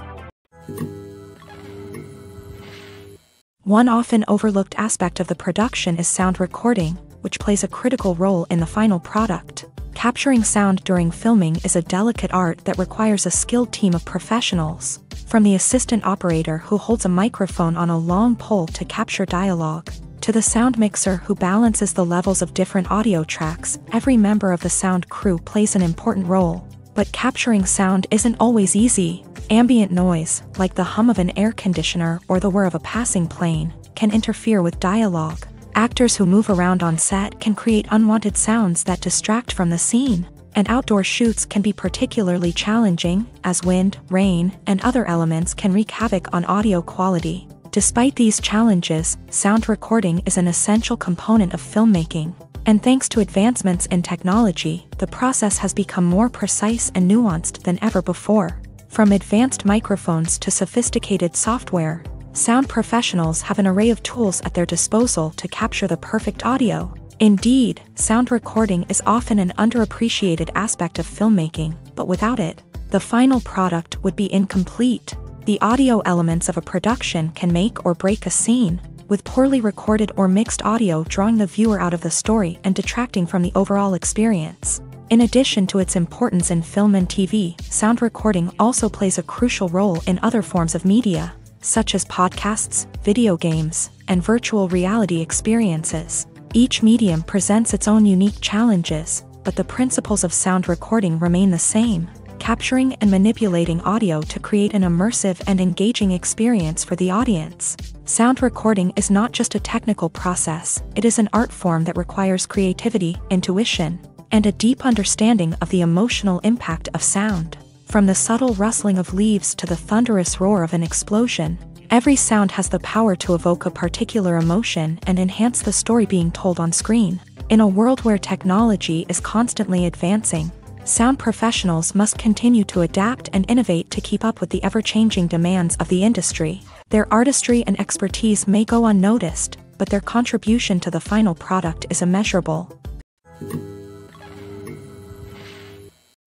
One often overlooked aspect of the production is sound recording, which plays a critical role in the final product. Capturing sound during filming is a delicate art that requires a skilled team of professionals. From the assistant operator who holds a microphone on a long pole to capture dialogue, to the sound mixer who balances the levels of different audio tracks, every member of the sound crew plays an important role. But capturing sound isn't always easy. Ambient noise, like the hum of an air conditioner or the whir of a passing plane, can interfere with dialogue. Actors who move around on set can create unwanted sounds that distract from the scene, and outdoor shoots can be particularly challenging, as wind, rain, and other elements can wreak havoc on audio quality. Despite these challenges, sound recording is an essential component of filmmaking, and thanks to advancements in technology, the process has become more precise and nuanced than ever before. From advanced microphones to sophisticated software, sound professionals have an array of tools at their disposal to capture the perfect audio. Indeed, sound recording is often an underappreciated aspect of filmmaking, but without it, the final product would be incomplete. The audio elements of a production can make or break a scene. with poorly recorded or mixed audio drawing the viewer out of the story and detracting from the overall experience. In addition to its importance in film and TV, sound recording also plays a crucial role in other forms of media, such as podcasts, video games, and virtual reality experiences. Each medium presents its own unique challenges, but the principles of sound recording remain the same, capturing and manipulating audio to create an immersive and engaging experience for the audience. Sound recording is not just a technical process, it is an art form that requires creativity, intuition, and a deep understanding of the emotional impact of sound. From the subtle rustling of leaves to the thunderous roar of an explosion, every sound has the power to evoke a particular emotion and enhance the story being told on screen. In a world where technology is constantly advancing, sound professionals must continue to adapt and innovate to keep up with the ever-changing demands of the industry. Their artistry and expertise may go unnoticed, but their contribution to the final product is immeasurable.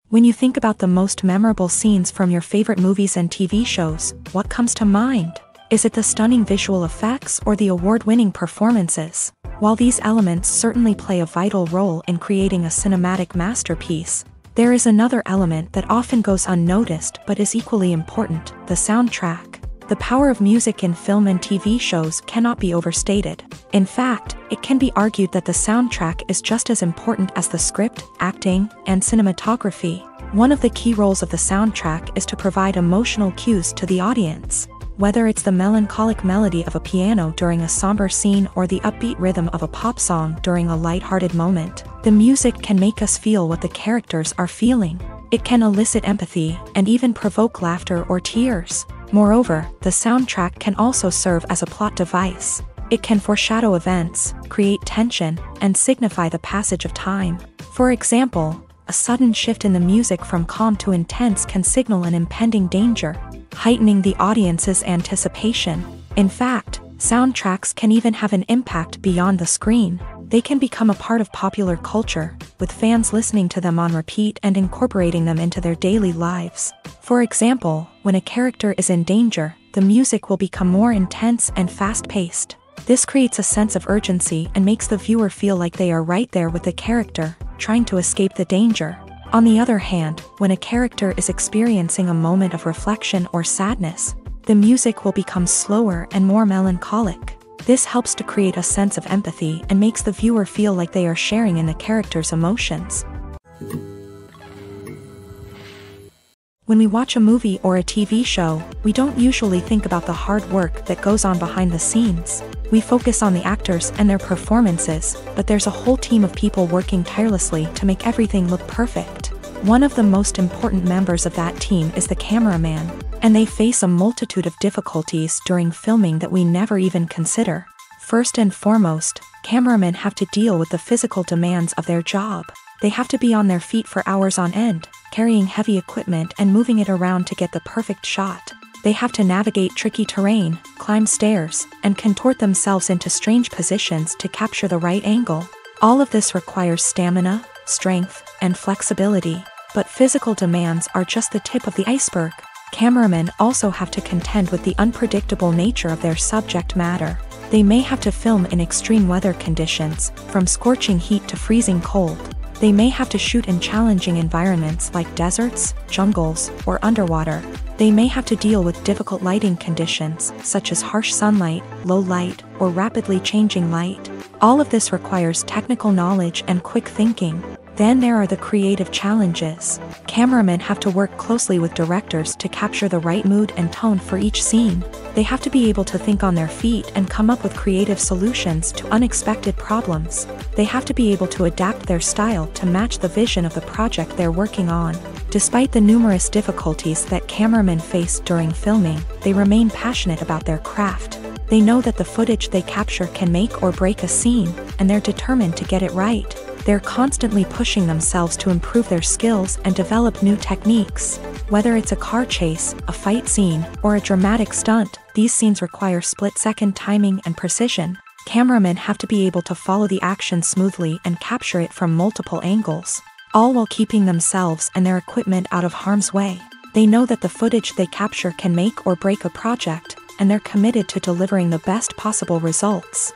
When you think about the most memorable scenes from your favorite movies and TV shows, what comes to mind? Is it the stunning visual effects or the award-winning performances? While these elements certainly play a vital role in creating a cinematic masterpiece, there is another element that often goes unnoticed but is equally important: the soundtrack. The power of music in film and TV shows cannot be overstated. In fact, it can be argued that the soundtrack is just as important as the script, acting, and cinematography. One of the key roles of the soundtrack is to provide emotional cues to the audience. Whether it's the melancholic melody of a piano during a somber scene or the upbeat rhythm of a pop song during a lighthearted moment, the music can make us feel what the characters are feeling. It can elicit empathy and even provoke laughter or tears. Moreover, the soundtrack can also serve as a plot device. It can foreshadow events, create tension, and signify the passage of time. For example, a sudden shift in the music from calm to intense can signal an impending danger, heightening the audience's anticipation. In fact, soundtracks can even have an impact beyond the screen. They can become a part of popular culture, with fans listening to them on repeat and incorporating them into their daily lives. For example, when a character is in danger, the music will become more intense and fast-paced. This creates a sense of urgency and makes the viewer feel like they are right there with the character, trying to escape the danger. On the other hand, when a character is experiencing a moment of reflection or sadness, the music will become slower and more melancholic. This helps to create a sense of empathy and makes the viewer feel like they are sharing in the character's emotions. When we watch a movie or a TV show, we don't usually think about the hard work that goes on behind the scenes. We focus on the actors and their performances, but there's a whole team of people working tirelessly to make everything look perfect. One of the most important members of that team is the cameraman, and they face a multitude of difficulties during filming that we never even consider. First and foremost, cameramen have to deal with the physical demands of their job. They have to be on their feet for hours on end, carrying heavy equipment and moving it around to get the perfect shot. They have to navigate tricky terrain, climb stairs, and contort themselves into strange positions to capture the right angle. All of this requires stamina, strength, and flexibility. But physical demands are just the tip of the iceberg. Cameramen also have to contend with the unpredictable nature of their subject matter. They may have to film in extreme weather conditions, from scorching heat to freezing cold. They may have to shoot in challenging environments like deserts, jungles, or underwater. They may have to deal with difficult lighting conditions, such as harsh sunlight, low light, or rapidly changing light. All of this requires technical knowledge and quick thinking. Then there are the creative challenges. Cameramen have to work closely with directors to capture the right mood and tone for each scene. They have to be able to think on their feet and come up with creative solutions to unexpected problems. They have to be able to adapt their style to match the vision of the project they're working on. Despite the numerous difficulties that cameramen face during filming, they remain passionate about their craft. They know that the footage they capture can make or break a scene, and they're determined to get it right. They're constantly pushing themselves to improve their skills and develop new techniques. Whether it's a car chase, a fight scene, or a dramatic stunt, these scenes require split-second timing and precision. Cameramen have to be able to follow the action smoothly and capture it from multiple angles, all while keeping themselves and their equipment out of harm's way. They know that the footage they capture can make or break a project, and they're committed to delivering the best possible results.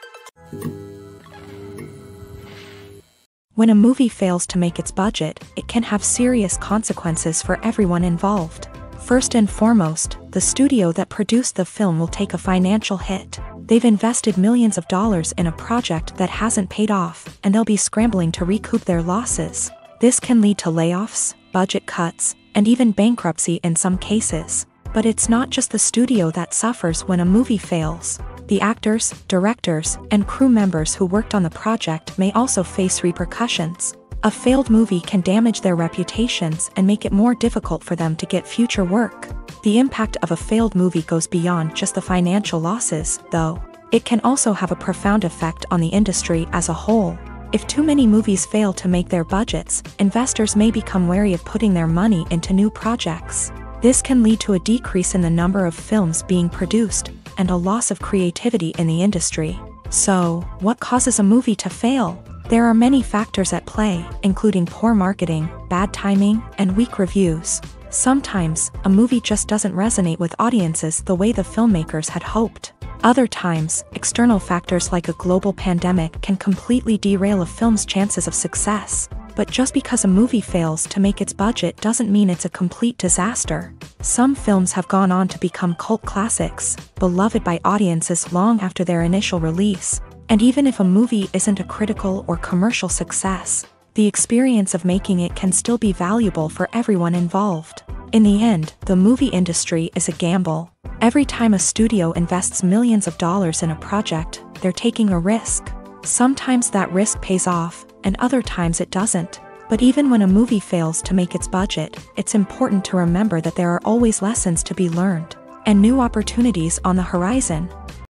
When a movie fails to make its budget, it can have serious consequences for everyone involved. First and foremost, the studio that produced the film will take a financial hit. They've invested millions of dollars in a project that hasn't paid off, and they'll be scrambling to recoup their losses. This can lead to layoffs, budget cuts, and even bankruptcy in some cases. But it's not just the studio that suffers when a movie fails. The actors, directors, and crew members who worked on the project may also face repercussions. A failed movie can damage their reputations and make it more difficult for them to get future work. The impact of a failed movie goes beyond just the financial losses, though. It can also have a profound effect on the industry as a whole. If too many movies fail to make their budgets, investors may become wary of putting their money into new projects. This can lead to a decrease in the number of films being produced, and a loss of creativity in the industry. So, what causes a movie to fail? There are many factors at play, including poor marketing, bad timing, and weak reviews. Sometimes, a movie just doesn't resonate with audiences the way the filmmakers had hoped. Other times, external factors like a global pandemic can completely derail a film's chances of success. But just because a movie fails to make its budget doesn't mean it's a complete disaster. Some films have gone on to become cult classics, beloved by audiences long after their initial release. And even if a movie isn't a critical or commercial success, the experience of making it can still be valuable for everyone involved. In the end, the movie industry is a gamble. Every time a studio invests millions of dollars in a project, they're taking a risk. Sometimes that risk pays off, and other times it doesn't. But even when a movie fails to make its budget, it's important to remember that there are always lessons to be learned and new opportunities on the horizon.